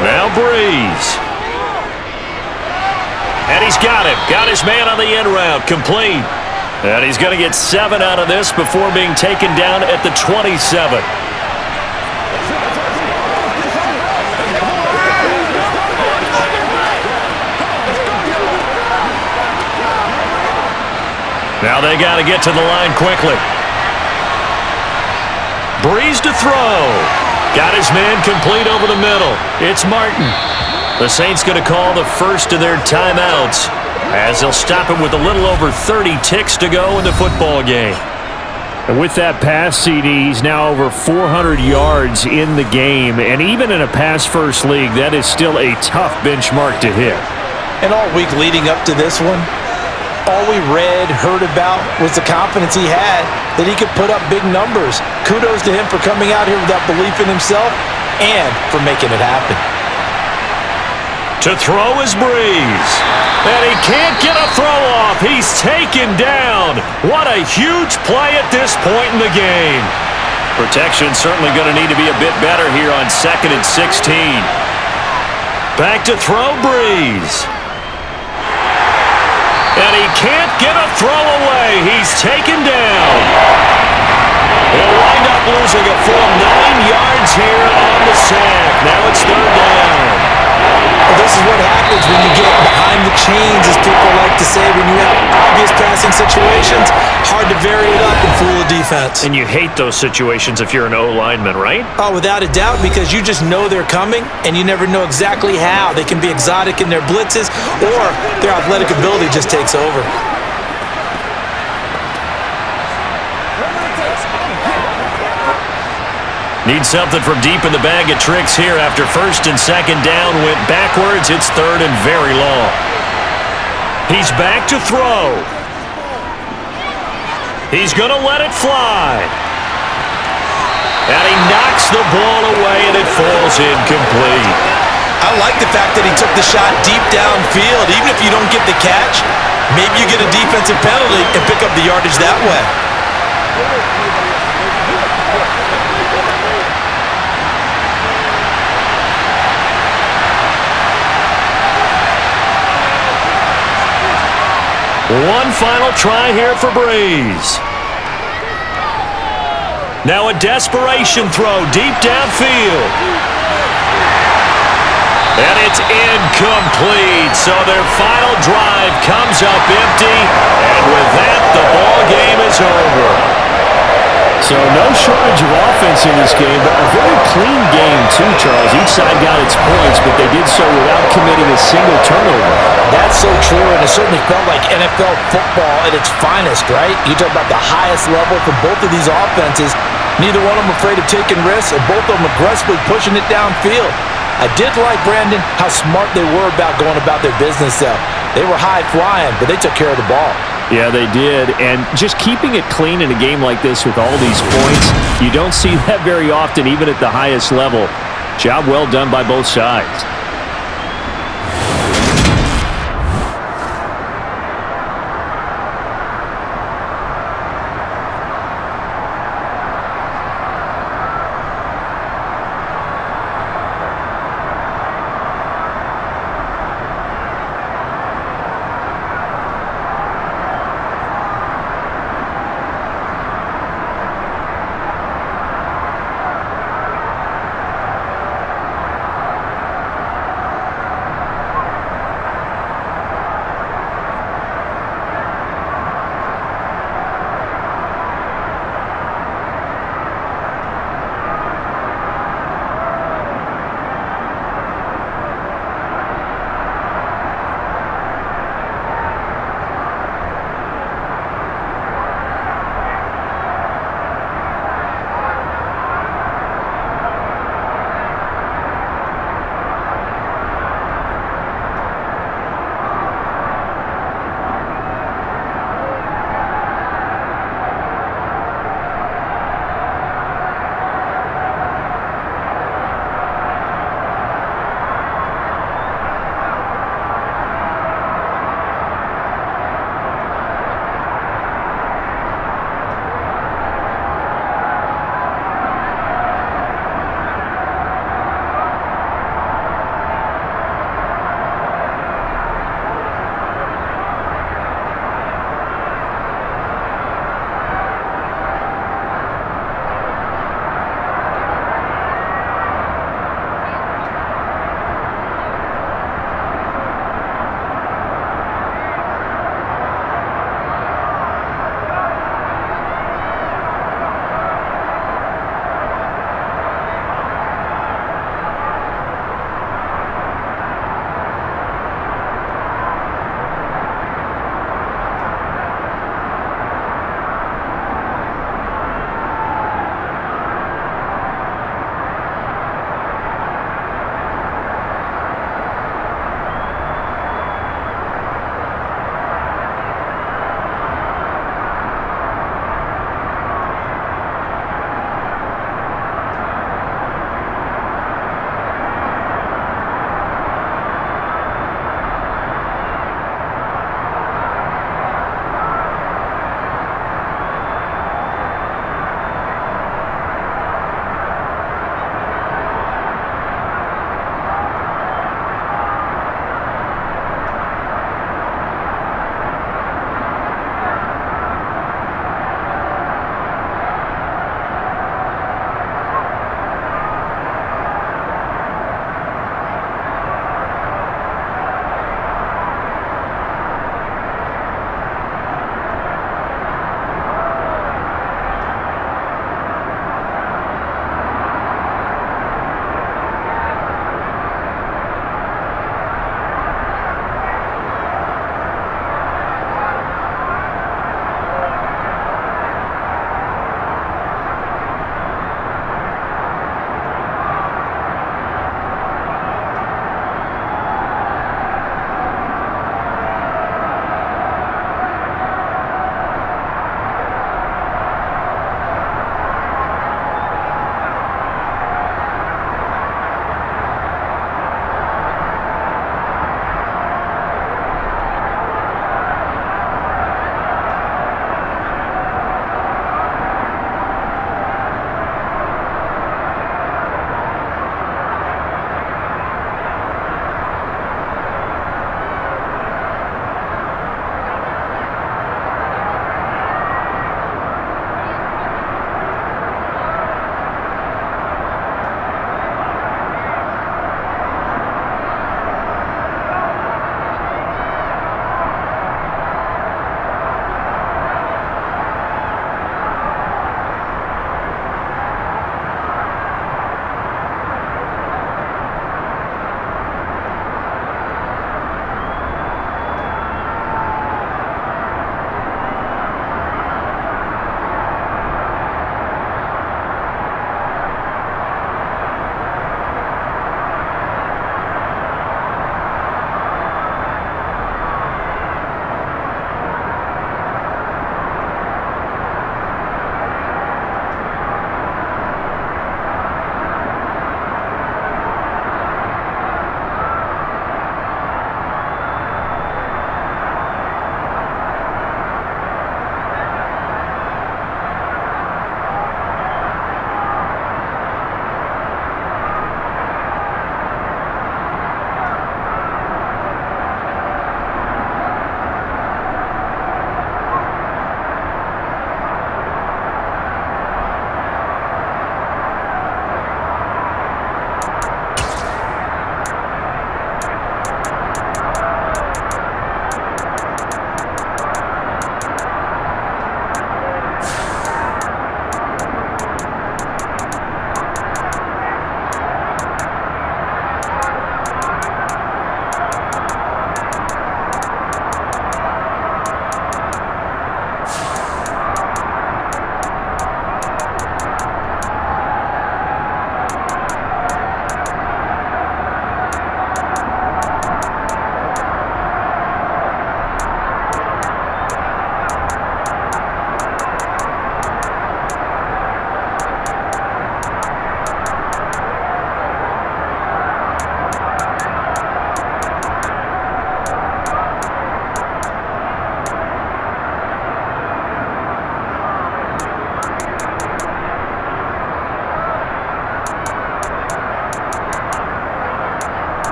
Now Breeze. And he's got him. Got his man on the end route. Complete. And he's going to get 7 out of this before being taken down at the 27. Now they got to get to the line quickly. Breeze to throw. Got his man complete over the middle. It's Martin. The Saints going to call the first of their timeouts as they'll stop him with a little over 30 ticks to go in the football game. And with that pass, CD, he's now over 400 yards in the game. And even in a pass-first league, that is still a tough benchmark to hit. And all week leading up to this one, all we read, heard about was the confidence he had that he could put up big numbers. Kudos to him for coming out here with that belief in himself and for making it happen. To throw is Breeze. And he can't get a throw off. He's taken down. What a huge play at this point in the game. Protection certainly going to need to be a bit better here on 2nd and 16. Back to throw, Breeze. And he can't get a throw away. He's taken down. He'll wind up losing a full 9 yards here on the sack. Now it's 3rd down. Well, this is what happens when you get behind the chains, as people like to say, when you have obvious passing situations. Hard to vary it up and fool the defense. And you hate those situations if you're an O-lineman, right? Oh, without a doubt, because you just know they're coming, and you never know exactly how. They can be exotic in their blitzes, or their athletic ability just takes over. Need something from deep in the bag of tricks here after 1st and 2nd down. Went backwards. It's 3rd and very long. He's back to throw. He's going to let it fly. And he knocks the ball away, and it falls incomplete. I like the fact that he took the shot deep downfield. Even if you don't get the catch, maybe you get a defensive penalty and pick up the yardage that way. One final try here for Breeze. Now a desperation throw deep downfield. And it's incomplete. So their final drive comes up empty. And with that, the ball game is over. So no shortage of offense in this game, but a very clean game too, Charles. Each side got its points, but they did so without committing a single turnover. That's so true, and it certainly felt like NFL football at its finest, right? You talk about the highest level from both of these offenses. Neither one of them afraid of taking risks, and both of them aggressively pushing it downfield. I did like, Brandon, how smart they were about going about their business, though. They were high-flying, but they took care of the ball. Yeah, they did, and just keeping it clean in a game like this with all these points, you don't see that very often, even at the highest level. Job well done by both sides.